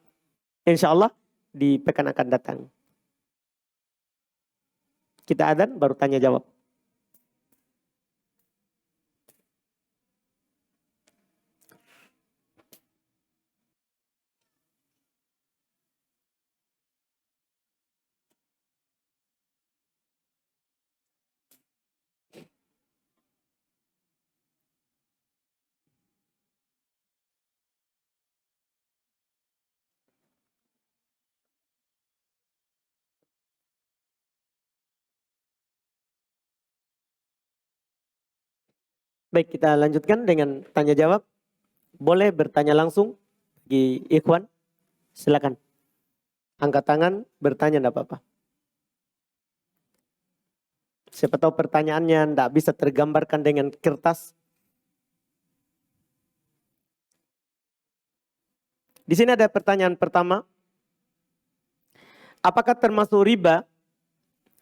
Insya Allah di pekan akan datang. Kita adzan baru tanya jawab. Baik, kita lanjutkan dengan tanya jawab. Boleh bertanya langsung bagi ikhwan. Silakan. Angkat tangan, bertanya enggak apa-apa. Siapa tahu pertanyaannya enggak bisa tergambarkan dengan kertas. Di sini ada pertanyaan pertama. Apakah termasuk riba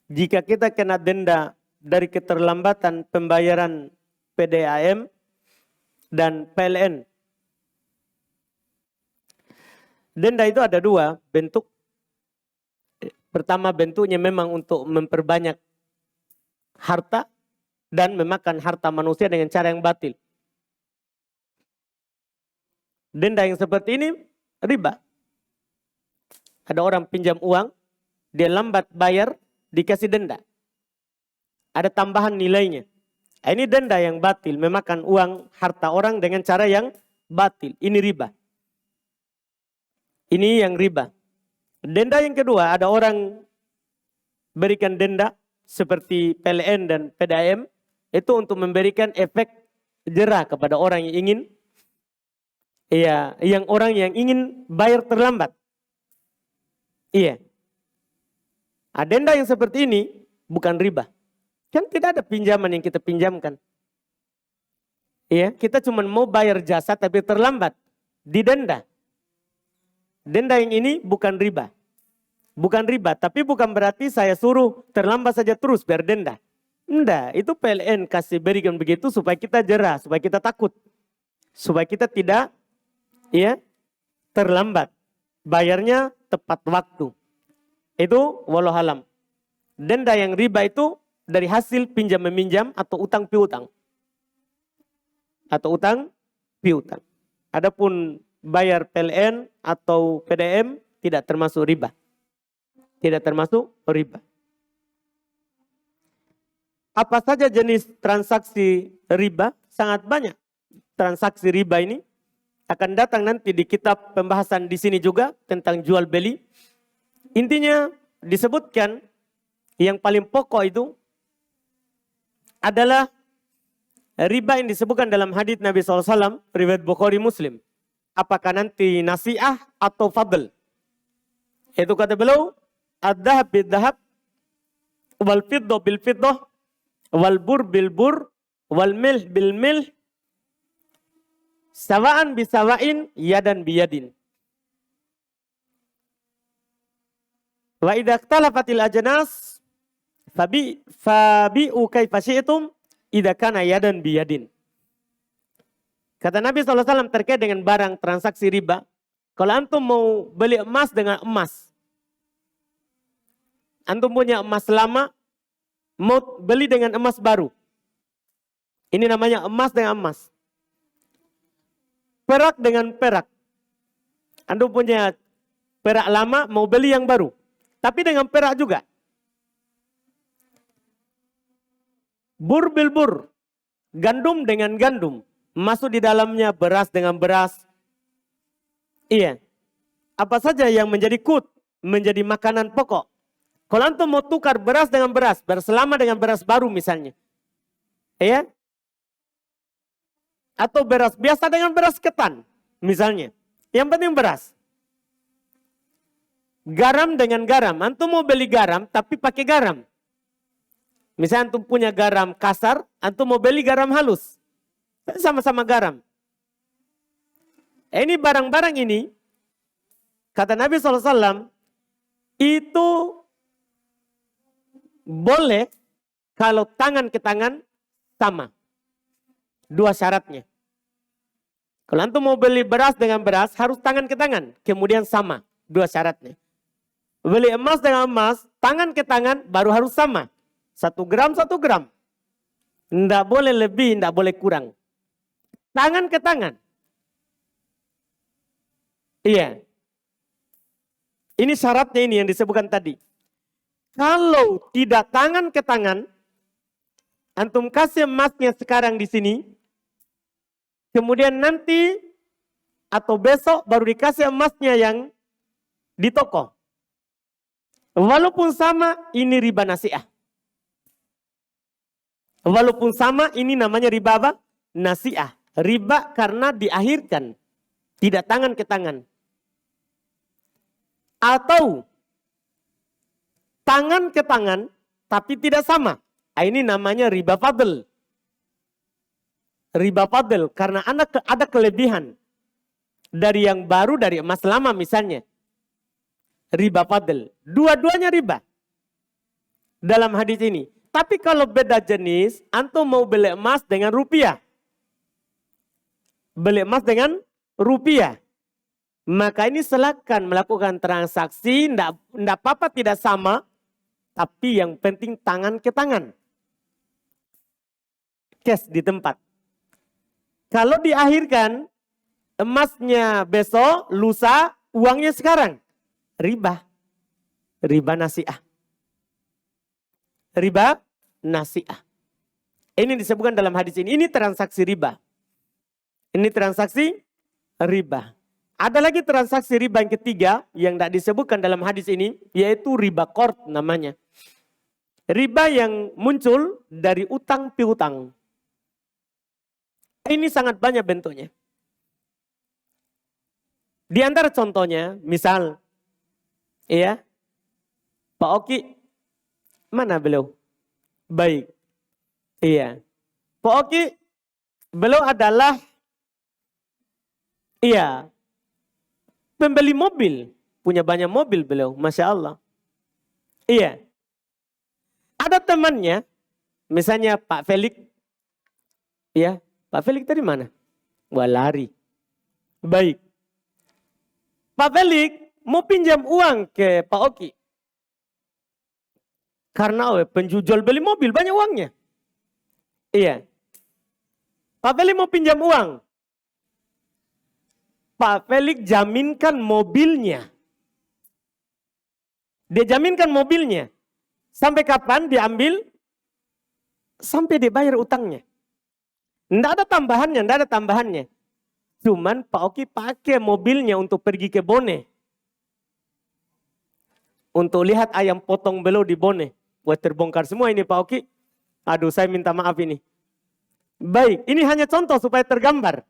jika kita kena denda dari keterlambatan pembayaran PDAM dan PLN? Denda itu ada dua bentuk. Pertama, bentuknya memang untuk memperbanyak harta dan memakan harta manusia dengan cara yang batil. Denda yang seperti ini riba. Ada orang pinjam uang, dia lambat bayar, dikasih denda. Ada tambahan nilainya. Ini denda yang batil, memakan uang harta orang dengan cara yang batil. Ini riba. Ini yang riba. Denda yang kedua, ada orang berikan denda seperti PLN dan PDAM, itu untuk memberikan efek jera kepada orang yang ingin, orang yang ingin bayar terlambat. Iya. Denda yang seperti ini bukan riba. Kan tidak ada pinjaman yang kita pinjamkan. Iya, kita cuma mau bayar jasa tapi terlambat. Didenda. Denda yang ini bukan riba. Bukan riba, tapi bukan berarti saya suruh terlambat saja terus biar denda. Enggak, itu PLN kasih berikan begitu supaya kita jerah, supaya kita takut. Supaya kita tidak terlambat. Bayarnya tepat waktu. Itu wallahualam. Denda yang riba itu dari hasil pinjam meminjam atau utang piutang. Atau utang piutang. Adapun bayar PLN atau PDM tidak termasuk riba. Tidak termasuk riba. Apa saja jenis transaksi riba? Sangat banyak. Transaksi riba ini akan datang nanti di kitab pembahasan di sini juga tentang jual beli. Intinya disebutkan yang paling pokok itu adalah riba yang disebutkan dalam hadits Nabi SAW, riwayat Bukhari Muslim. Apakah nanti nasi'ah atau fadl? Itu kata beliau, ad-dhahab bid-dhahab, wal fiddah bil fiddah, wal bur bil bur, wal milh bil milh, sawa'an bisawa'in, yadan biyadin. Wa idza ikhtalafatil ajnas fabi'u kaifa syi'tum idza kana yadan biyadin. Kata Nabi SAW terkait dengan barang transaksi riba, kalau antum mau beli emas dengan emas, antum punya emas lama, mau beli dengan emas baru. Ini namanya emas dengan emas. Perak dengan perak. Antum punya perak lama, mau beli yang baru. Tapi dengan perak juga. Bur bil bur. Gandum dengan gandum. Masuk di dalamnya beras dengan beras. Iya. Apa saja yang menjadi kut, menjadi makanan pokok. Kalau antum mau tukar beras dengan beras lama dengan beras baru misalnya. Iya. Atau beras biasa dengan beras ketan misalnya. Yang penting beras. Garam dengan garam. Antum mau beli garam tapi pakai garam. Misalnya antum punya garam kasar, antum mau beli garam halus. Sama-sama garam. Ini barang-barang ini, kata Nabi SAW, itu boleh kalau tangan ke tangan sama. Dua syaratnya. Kalau antum mau beli beras dengan beras, harus tangan ke tangan. Kemudian sama. Dua syaratnya. Beli emas dengan emas, tangan ke tangan baru harus sama. 1 gram, 1 gram. Tidak boleh lebih, tidak boleh kurang. Tangan ke tangan. Iya. Ini syaratnya ini yang disebutkan tadi. Kalau tidak tangan ke tangan, antum kasih emasnya sekarang di sini, kemudian nanti atau besok baru dikasih emasnya yang di toko. Walaupun sama, ini riba nasi'ah. Walaupun sama, ini namanya riba apa? nasiah. Riba karena diakhirkan. Tidak tangan ke tangan. Atau tangan ke tangan tapi tidak sama. Ini namanya riba fadl. Riba fadl karena ada kelebihan. Dari yang baru, dari emas lama misalnya. Riba fadl. Dua-duanya riba. Dalam hadis ini. Tapi kalau beda jenis, antum mau beli emas dengan rupiah. Beli emas dengan rupiah. Maka ini silakan melakukan transaksi, tidak apa-apa tidak sama. Tapi yang penting tangan ke tangan. Cash di tempat. Kalau diakhirkan, emasnya besok, lusa, uangnya sekarang. Riba. Riba nasiah. Riba nasiah. Ini disebutkan dalam hadis ini. Ini transaksi riba. Ini transaksi riba. Ada lagi transaksi riba yang ketiga yang tidak disebutkan dalam hadis ini. Yaitu riba qard namanya. Riba yang muncul dari utang piutang. Ini sangat banyak bentuknya. Di antara contohnya, misal, ya, Pak Oki, mana beliau? Baik, iya. Pak Oki, beliau adalah, iya, pembeli mobil, punya banyak mobil beliau, Masya Allah. Iya. Ada temannya, misalnya Pak Felix, ya, Pak Felix tadi mana? Wah, lari. Baik. Pak Felix mau pinjam uang ke Pak Oki. Karena penjual beli mobil banyak uangnya. Iya. Pak Felix mau pinjam uang. Pak Felix jaminkan mobilnya. Dia jaminkan mobilnya. Sampai kapan diambil? Sampai dibayar utangnya. Tidak ada tambahannya, tidak ada tambahannya. Cuman Pak Oki pakai mobilnya untuk pergi ke Bone. Untuk lihat ayam potong beliau di Bone. Buat terbongkar semua ini Pak Oki. Aduh, saya minta maaf ini. Baik, ini hanya contoh supaya tergambar.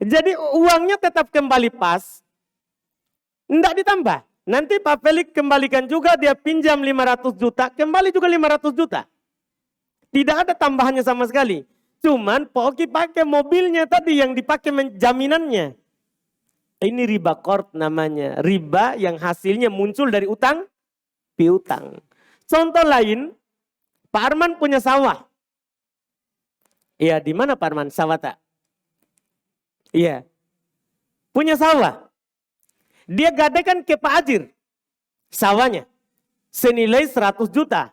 Jadi uangnya tetap kembali pas. Tidak ditambah. Nanti Pak Felix kembalikan juga, dia pinjam 500 juta, kembali juga 500 juta. Tidak ada tambahannya sama sekali. Cuman Pak Oki pakai mobilnya tadi yang dipakai jaminannya. Ini riba qard namanya. Riba yang hasilnya muncul dari utang piutang. Contoh lain, Pak Arman punya sawah. Iya, di mana Pak Arman? Sawah tak? Iya. Punya sawah. Dia gadekan ke Pak Ajir. Sawahnya. Senilai 100 juta.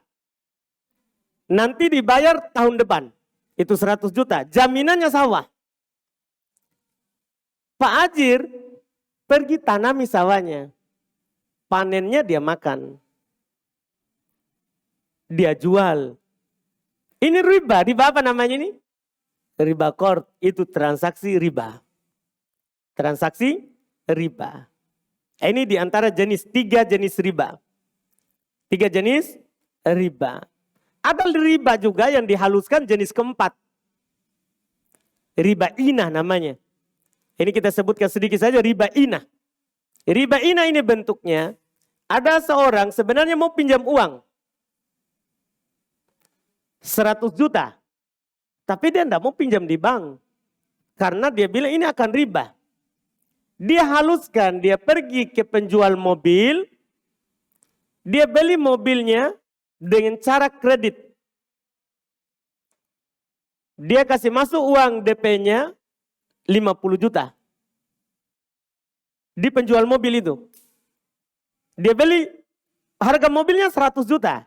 Nanti dibayar tahun depan. Itu 100 juta. Jaminannya sawah. Pak Ajir pergi tanami sawahnya. Panennya dia makan. Dia jual. Ini riba. Riba apa namanya ini? Riba qard. Itu transaksi riba. Transaksi riba. Ini diantara tiga jenis riba. 3 jenis riba. Ada riba juga yang dihaluskan jenis keempat. Riba inah namanya. Ini kita sebutkan sedikit saja riba inah. Riba inah ini bentuknya, ada seorang sebenarnya mau pinjam uang. 100 juta. Tapi dia tidak mau pinjam di bank. Karena dia bilang ini akan riba. Dia haluskan, dia pergi ke penjual mobil. Dia beli mobilnya dengan cara kredit. Dia kasih masuk uang DP-nya 50 juta. Di penjual mobil itu. Dia beli harga mobilnya 100 juta.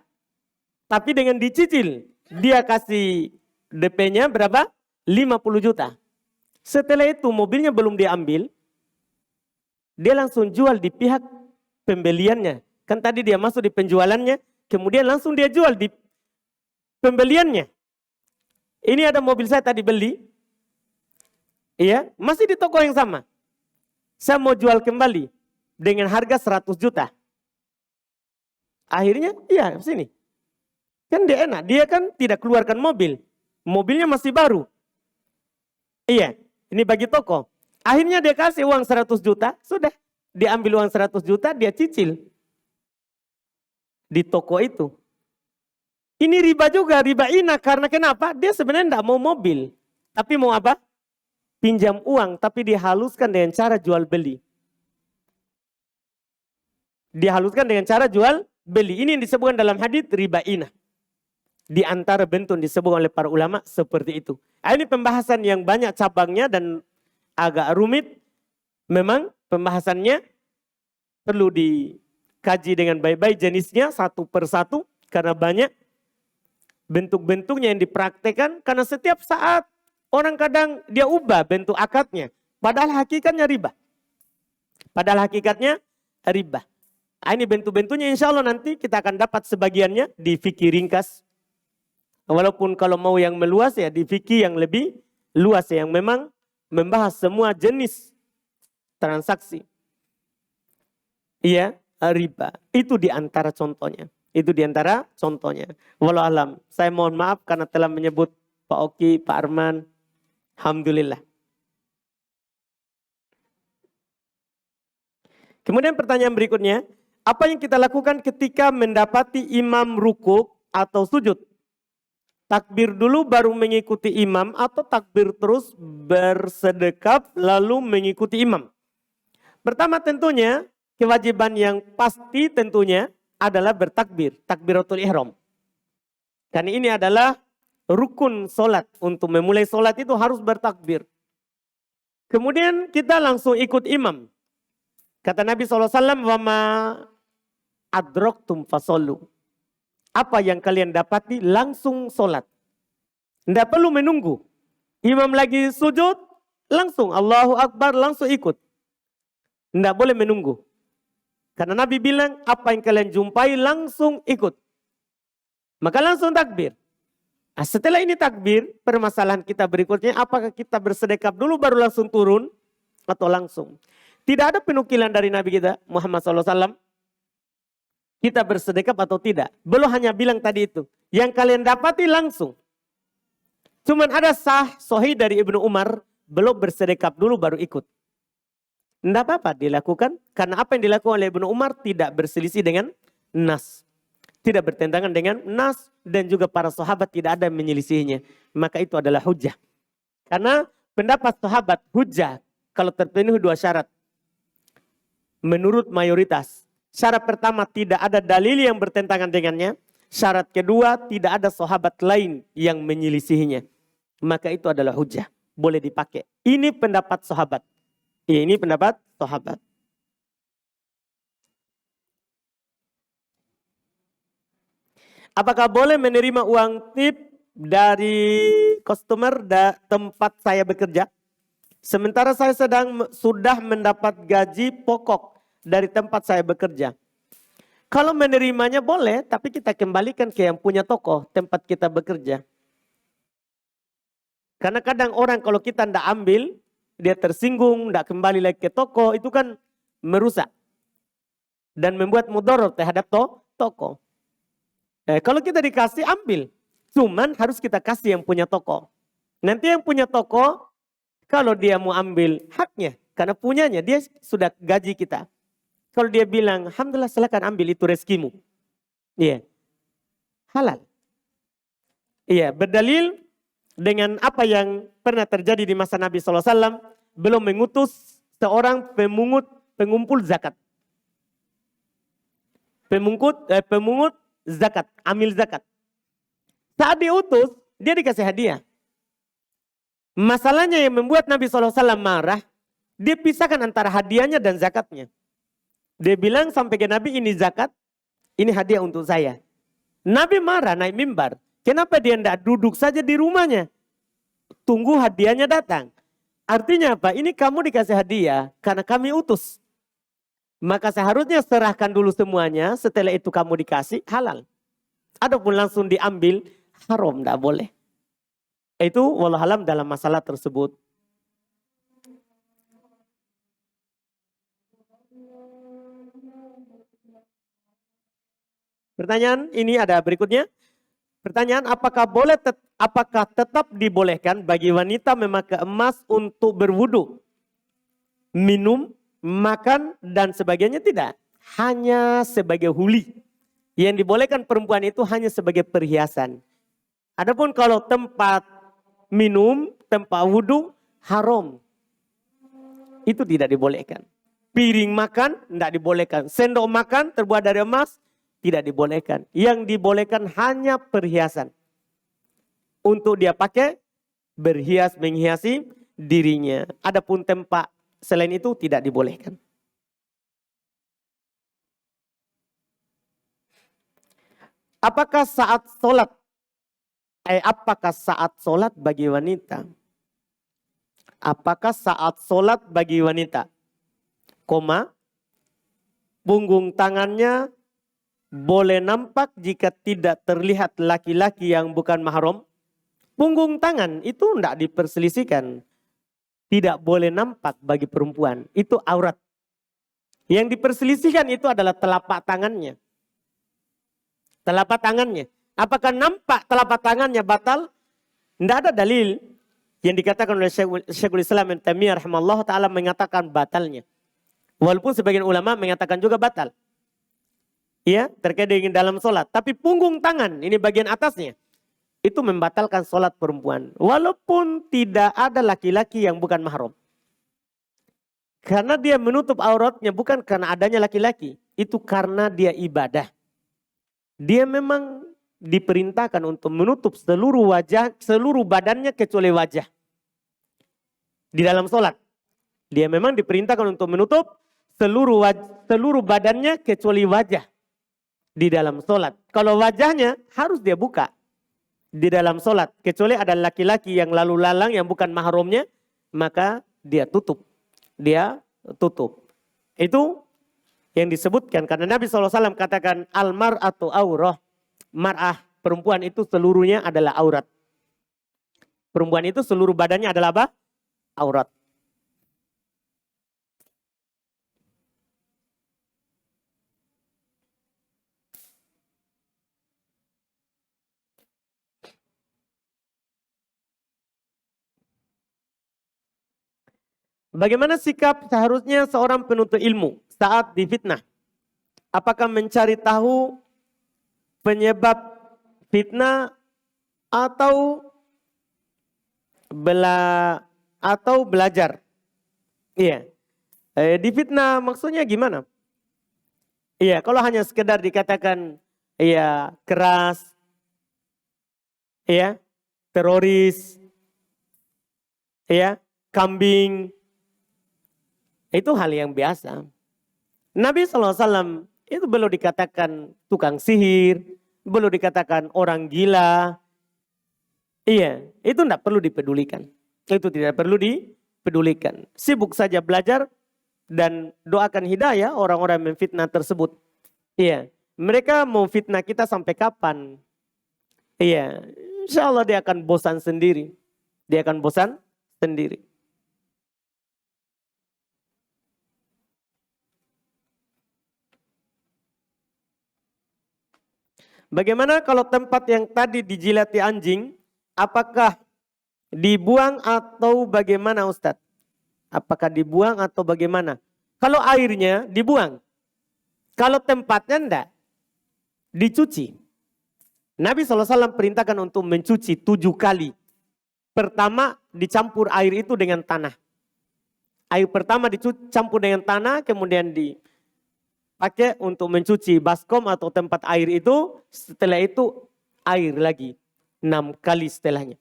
Tapi dengan dicicil. Dia kasih DP-nya berapa? 50 juta. Setelah itu mobilnya belum diambil. Dia langsung jual di pihak pembeliannya. Kan tadi dia masuk di penjualannya. Kemudian langsung dia jual di pembeliannya. Ini ada mobil saya tadi beli. Iya, masih di toko yang sama. Saya mau jual kembali dengan harga 100 juta. Akhirnya, iya sini. Kan dia enak, dia kan tidak keluarkan mobil. Mobilnya masih baru. Iya, ini bagi toko. Akhirnya dia kasih uang 100 juta, sudah. Diambil uang 100 juta, dia cicil. Di toko itu. Ini riba juga, riba ina. Karena kenapa? Dia sebenarnya tidak mau mobil. Tapi mau apa? Pinjam uang, tapi dihaluskan dengan cara jual beli. Dihaluskan dengan cara jual beli. Ini yang disebutkan dalam hadis riba ina. Di antara bentuk disebut oleh para ulama seperti itu. Ini pembahasan yang banyak cabangnya dan agak rumit. Memang pembahasannya perlu dikaji dengan baik-baik jenisnya satu persatu. Karena banyak bentuk-bentuknya yang dipraktekkan. Karena setiap saat orang kadang dia ubah bentuk akadnya. Padahal hakikatnya riba. Padahal hakikatnya riba. Ini bentuk-bentuknya insya Allah nanti kita akan dapat sebagiannya di fikih ringkas. Walaupun kalau mau yang meluas ya di fikih yang lebih luas yang memang membahas semua jenis transaksi. Iya, riba. Itu di antara contohnya. Itu di antara contohnya. Walau alam. Saya mohon maaf karena telah menyebut Pak Oki, Pak Arman. Alhamdulillah. Kemudian pertanyaan berikutnya. Apa yang kita lakukan ketika mendapati imam rukuk atau sujud? Takbir dulu baru mengikuti imam atau takbir terus bersedekap lalu mengikuti imam? Pertama tentunya kewajiban yang pasti tentunya adalah bertakbir. Takbiratul ihram. Karena ini adalah rukun solat. Untuk memulai solat itu harus bertakbir. Kemudian kita langsung ikut imam. Kata Nabi SAW, "Wama adroktum fasollu." Apa yang kalian dapati langsung solat. Tidak perlu menunggu. Imam lagi sujud, langsung Allahu Akbar, langsung ikut. Tidak boleh menunggu. Karena Nabi bilang, apa yang kalian jumpai langsung ikut. Maka langsung takbir. Nah, setelah ini takbir, permasalahan kita berikutnya, apakah kita bersedekap dulu baru langsung turun atau langsung? Tidak ada penukilan dari Nabi kita, Muhammad SAW. Kita bersedekap atau tidak. Belum hanya bilang tadi itu. Yang kalian dapati langsung. Cuman ada sahih dari Ibnu Umar. Belum bersedekap dulu baru ikut. Tidak apa-apa dilakukan. Karena apa yang dilakukan oleh Ibnu Umar tidak berselisih dengan nas. Tidak bertentangan dengan nas. Dan juga para sahabat tidak ada yang menyelisihinya. Maka itu adalah hujah. Karena pendapat sahabat hujah. Kalau terpenuhi dua syarat. Menurut mayoritas. Syarat pertama tidak ada dalil yang bertentangan dengannya. Syarat kedua tidak ada sahabat lain yang menyelisihinya. Maka itu adalah hujah. Boleh dipakai. Ini pendapat sahabat. Ini pendapat sahabat. Apakah boleh menerima uang tip dari customer tempat saya bekerja? Sementara saya sudah mendapat gaji pokok dari tempat saya bekerja. Kalau menerimanya boleh, tapi kita kembalikan ke yang punya toko tempat kita bekerja. Karena kadang orang kalau kita tidak ambil, dia tersinggung, tidak kembali lagi ke toko, itu kan merusak. Dan membuat mudarat terhadap toko. Kalau kita dikasih, ambil. Cuman harus kita kasih yang punya toko. Nanti yang punya toko, kalau dia mau ambil haknya, karena punyanya, dia sudah gaji kita. Kalau dia bilang, alhamdulillah silakan ambil itu rezekimu. Iya. Halal. Iya, berdalil dengan apa yang pernah terjadi di masa Nabi SAW. Belum mengutus seorang pengumpul zakat. Pemungut zakat, amil zakat. Saat diutus, dia dikasih hadiah. Masalahnya yang membuat Nabi SAW marah, dia pisahkan antara hadiahnya dan zakatnya. Dia bilang sampai ke Nabi, ini zakat, ini hadiah untuk saya. Nabi marah naik mimbar. Kenapa dia tidak duduk saja di rumahnya? Tunggu hadiahnya datang. Artinya apa? Ini kamu dikasih hadiah karena kami utus. Maka seharusnya serahkan dulu semuanya, setelah itu kamu dikasih, halal. Adapun langsung diambil, haram, tidak boleh. Itu wallahualam dalam masalah tersebut. Pertanyaan ini ada berikutnya. Pertanyaan, apakah tetap dibolehkan bagi wanita memakai emas untuk berwudu, minum, makan, dan sebagainya? Tidak. Hanya sebagai huli. Yang dibolehkan perempuan itu hanya sebagai perhiasan. Adapun kalau tempat minum, tempat wudu, haram. Itu tidak dibolehkan. Piring makan, tidak dibolehkan. Sendok makan terbuat dari emas, tidak dibolehkan. Yang dibolehkan hanya perhiasan. Untuk dia pakai, berhias, menghiasi dirinya. Adapun tempat selain itu tidak dibolehkan. Apakah saat sholat bagi wanita? Apakah saat sholat bagi wanita? Punggung tangannya boleh nampak jika tidak terlihat laki-laki yang bukan mahram. Punggung tangan itu tidak diperselisihkan. Tidak boleh nampak bagi perempuan. Itu aurat. Yang diperselisihkan itu adalah telapak tangannya. Telapak tangannya. Apakah nampak telapak tangannya batal? Tidak ada dalil yang dikatakan oleh Syekhul Islam Ibnu Taimiyah rahimahullah ta'ala mengatakan batalnya. Walaupun sebagian ulama mengatakan juga batal. Ya, terkait dengan dalam sholat. Tapi punggung tangan, ini bagian atasnya. Itu membatalkan sholat perempuan. Walaupun tidak ada laki-laki yang bukan mahram. Karena dia menutup auratnya bukan karena adanya laki-laki. Itu karena dia ibadah. Dia memang diperintahkan untuk menutup seluruh badannya kecuali wajah. Di dalam sholat. Dia memang diperintahkan untuk menutup seluruh badannya kecuali wajah. Di dalam sholat. Kalau wajahnya harus dia buka. Di dalam sholat. Kecuali ada laki-laki yang lalu lalang yang bukan mahramnya. Maka dia tutup. Dia tutup. Itu yang disebutkan. Karena Nabi SAW katakan al-mar'atu aurah. Mar'ah, perempuan itu seluruhnya adalah aurat. Perempuan itu seluruh badannya adalah apa? Aurat. Bagaimana sikap seharusnya seorang penuntut ilmu saat difitnah? Apakah mencari tahu penyebab fitnah atau belajar? Iya. Difitnah maksudnya gimana? Iya, kalau hanya sekedar dikatakan iya keras, iya, teroris, iya, kambing, itu hal yang biasa. Nabi SAW itu belum dikatakan tukang sihir, belum dikatakan orang gila. Iya, itu tidak perlu dipedulikan. Itu tidak perlu dipedulikan. Sibuk saja belajar dan doakan hidayah orang-orang yang memfitnah tersebut. Iya, mereka mau fitnah kita sampai kapan? Iya, insya Allah dia akan bosan sendiri. Dia akan bosan sendiri. Bagaimana kalau tempat yang tadi dijilati anjing, apakah dibuang atau bagaimana Ustadz? Apakah dibuang atau bagaimana? Kalau airnya dibuang. Kalau tempatnya enggak, dicuci. Nabi SAW perintahkan untuk mencuci 7 kali. Pertama dicampur air itu dengan tanah. Air pertama dicampur dengan tanah, kemudian dipakai untuk mencuci baskom atau tempat air itu. Setelah itu air lagi 6 kali setelahnya.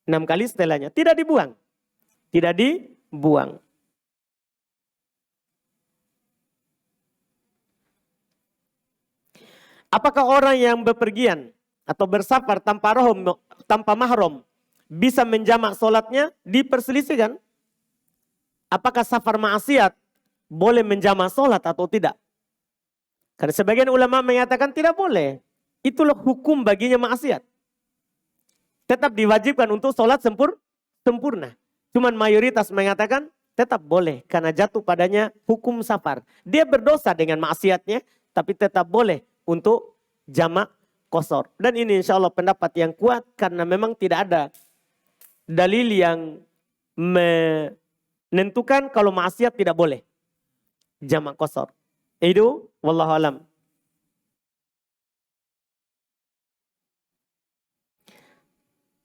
6 kali setelahnya. Tidak dibuang. Tidak dibuang. Apakah orang yang bepergian atau bersafar tanpa mahram bisa menjamak sholatnya? Diperselisihkan. Apakah safar maksiat boleh menjamak sholat atau tidak? Karena sebagian ulama mengatakan tidak boleh. Itulah hukum baginya maksiat. Tetap diwajibkan untuk sholat sempurna. Cuman mayoritas mengatakan tetap boleh. Karena jatuh padanya hukum safar. Dia berdosa dengan maksiatnya. Tapi tetap boleh untuk jamak qasar. Dan ini insya Allah pendapat yang kuat karena memang tidak ada dalil yang menentukan kalau maksiat tidak boleh jamak qasar. Itu wallahu alam.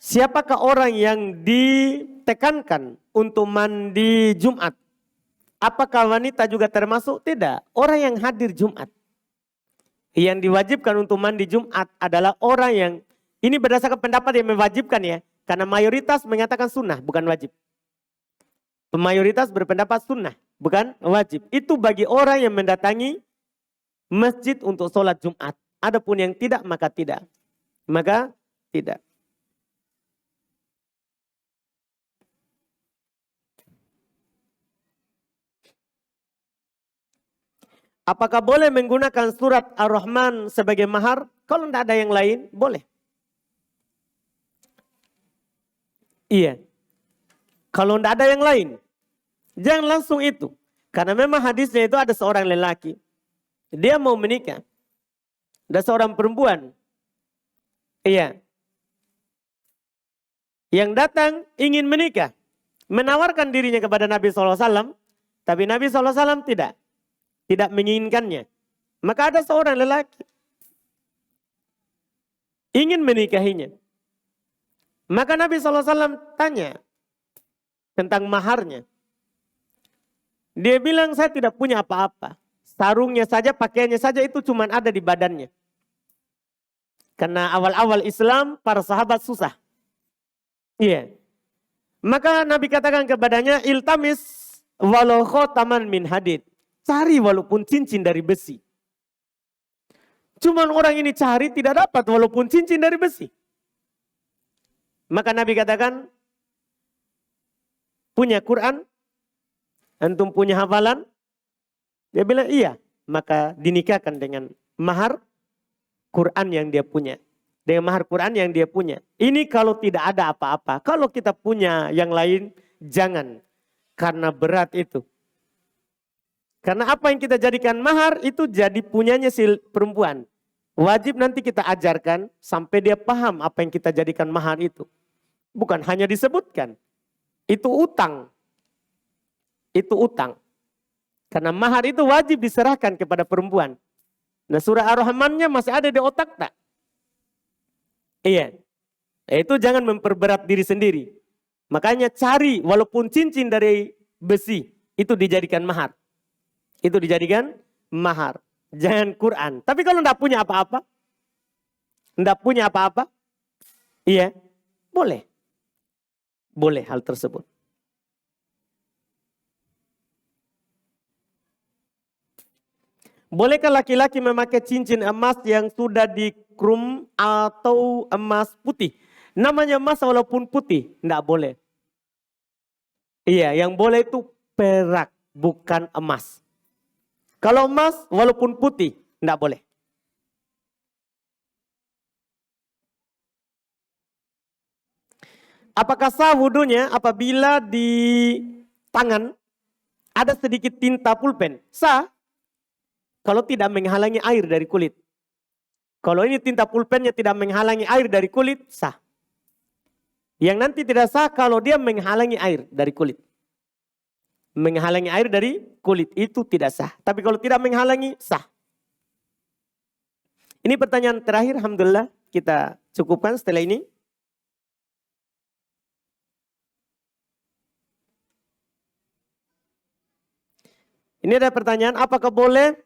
Siapakah orang yang ditekankan untuk mandi Jumat? Apakah wanita juga termasuk? Tidak. Orang yang hadir Jumat. Yang diwajibkan untuk mandi Jumat adalah orang yang, ini berdasarkan pendapat yang mewajibkan ya. Karena mayoritas mengatakan sunnah, bukan wajib. Mayoritas berpendapat sunnah, bukan wajib. Itu bagi orang yang mendatangi masjid untuk sholat Jumat. Adapun yang tidak, maka tidak. Maka tidak. Apakah boleh menggunakan surat Ar-Rahman sebagai mahar? Kalau tidak ada yang lain, boleh. Iya. Kalau tidak ada yang lain, jangan langsung itu. Karena memang hadisnya itu ada seorang lelaki. Dia mau menikah. Ada seorang perempuan. Iya. Yang datang ingin menikah. Menawarkan dirinya kepada Nabi SAW. Tapi Nabi SAW tidak. Tidak menginginkannya. Maka ada seorang lelaki ingin menikahinya. Maka Nabi SAW tanya tentang maharnya. Dia bilang, saya tidak punya apa-apa. Sarungnya saja, pakaiannya saja itu cuma ada di badannya. Karena awal-awal Islam para sahabat susah. Iya. Maka Nabi katakan kepadanya, iltamis walau khotaman min hadid. Cari walaupun cincin dari besi. Cuman orang ini cari tidak dapat walaupun cincin dari besi. Maka Nabi katakan, punya Quran? Antum punya hafalan? Dia bilang iya. Maka dinikahkan dengan mahar Quran yang dia punya. Dengan mahar Quran yang dia punya. Ini kalau tidak ada apa-apa. Kalau kita punya yang lain, jangan. Karena berat itu. Karena apa yang kita jadikan mahar itu jadi punyanya si perempuan. Wajib nanti kita ajarkan sampai dia paham apa yang kita jadikan mahar itu. Bukan hanya disebutkan. Itu utang. Itu utang. Karena mahar itu wajib diserahkan kepada perempuan. Nah surah Ar-Rahmannya masih ada di otak tak? Iya. Itu jangan memperberat diri sendiri. Makanya cari walaupun cincin dari besi itu dijadikan mahar. Itu dijadikan mahar. Jangan Quran. Tapi kalau tidak punya apa-apa. Tidak punya apa-apa. Iya. Boleh. Boleh hal tersebut. Bolehkah laki-laki memakai cincin emas yang sudah dikrum atau emas putih? Namanya emas walaupun putih. Tidak boleh. Iya. Yang boleh itu perak. Bukan emas. Kalau emas, walaupun putih, tidak boleh. Apakah sah wudhunya apabila di tangan ada sedikit tinta pulpen? Sah. Kalau tidak menghalangi air dari kulit. Kalau ini tinta pulpennya tidak menghalangi air dari kulit, sah. Yang nanti tidak sah kalau dia menghalangi air dari kulit. Menghalangi air dari kulit itu tidak sah. Tapi kalau tidak menghalangi, sah. Ini pertanyaan terakhir, alhamdulillah kita cukupkan setelah ini. Ini ada pertanyaan, apakah boleh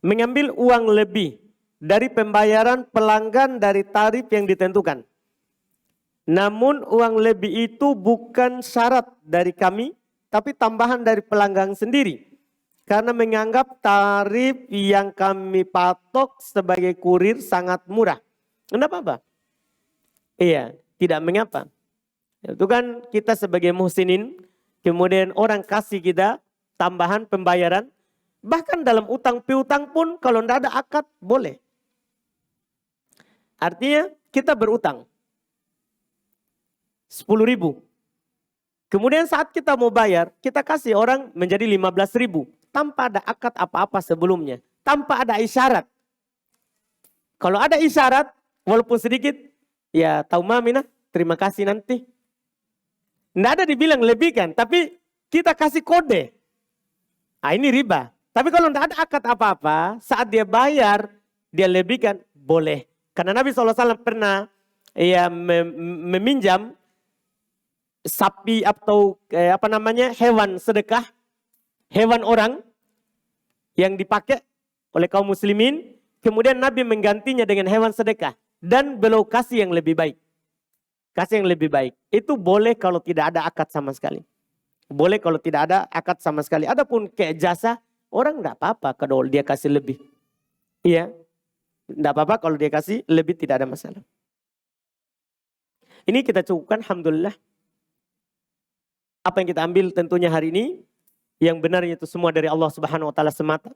mengambil uang lebih dari pembayaran pelanggan dari tarif yang ditentukan? Namun uang lebih itu bukan syarat dari kami, tapi tambahan dari pelanggan sendiri. Karena menganggap tarif yang kami patok sebagai kurir sangat murah. Tidak apa-apa. Iya, tidak mengapa. Itu kan kita sebagai muhsinin, kemudian orang kasih kita tambahan pembayaran. Bahkan dalam utang piutang pun kalau tidak ada akad, boleh. Artinya kita berutang. 10.000. Kemudian saat kita mau bayar, kita kasih orang menjadi 15.000. Tanpa ada akad apa-apa sebelumnya. Tanpa ada isyarat. Kalau ada isyarat, walaupun sedikit, ya tahu mami nah, terima kasih nanti. Nggak ada dibilang lebihkan, tapi kita kasih kode. Ah ini riba. Tapi kalau nggak ada akad apa-apa, saat dia bayar, dia lebihkan, boleh. Karena Nabi SAW pernah ya meminjam sapi atau hewan sedekah, hewan orang yang dipakai oleh kaum muslimin, kemudian Nabi menggantinya dengan hewan sedekah dan beliau kasih yang lebih baik. Kasih yang lebih baik. Itu boleh kalau tidak ada akad sama sekali. Boleh kalau tidak ada akad sama sekali. Adapun kayak jasa, orang enggak apa-apa kalau dia kasih lebih. Iya. Enggak apa-apa kalau dia kasih lebih, tidak ada masalah. Ini kita cukupkan, alhamdulillah. Apa yang kita ambil tentunya hari ini, yang benarnya itu semua dari Allah Subhanahu wa taala semata.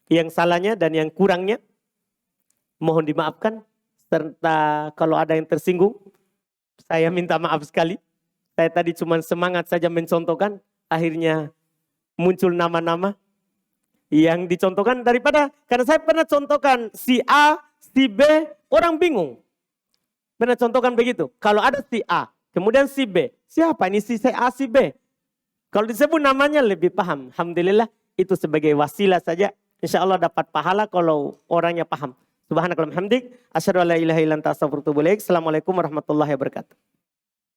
Yang salahnya dan yang kurangnya mohon dimaafkan, serta kalau ada yang tersinggung, saya minta maaf sekali. Saya tadi cuma semangat saja mencontohkan, akhirnya muncul nama-nama yang dicontohkan karena saya pernah contohkan si A, si B, orang bingung. Pernah contohkan begitu. Kalau ada si A, kemudian si B, siapa ini si A, si B? Kalau disebut namanya lebih paham. Alhamdulillah itu sebagai wasilah saja. Insya Allah dapat pahala kalau orangnya paham. Subhanakallahumma hamdik, asyhadu an la ilaha illa anta astaghfiruka wa atubu ilaik. Assalamualaikum warahmatullahi wabarakatuh.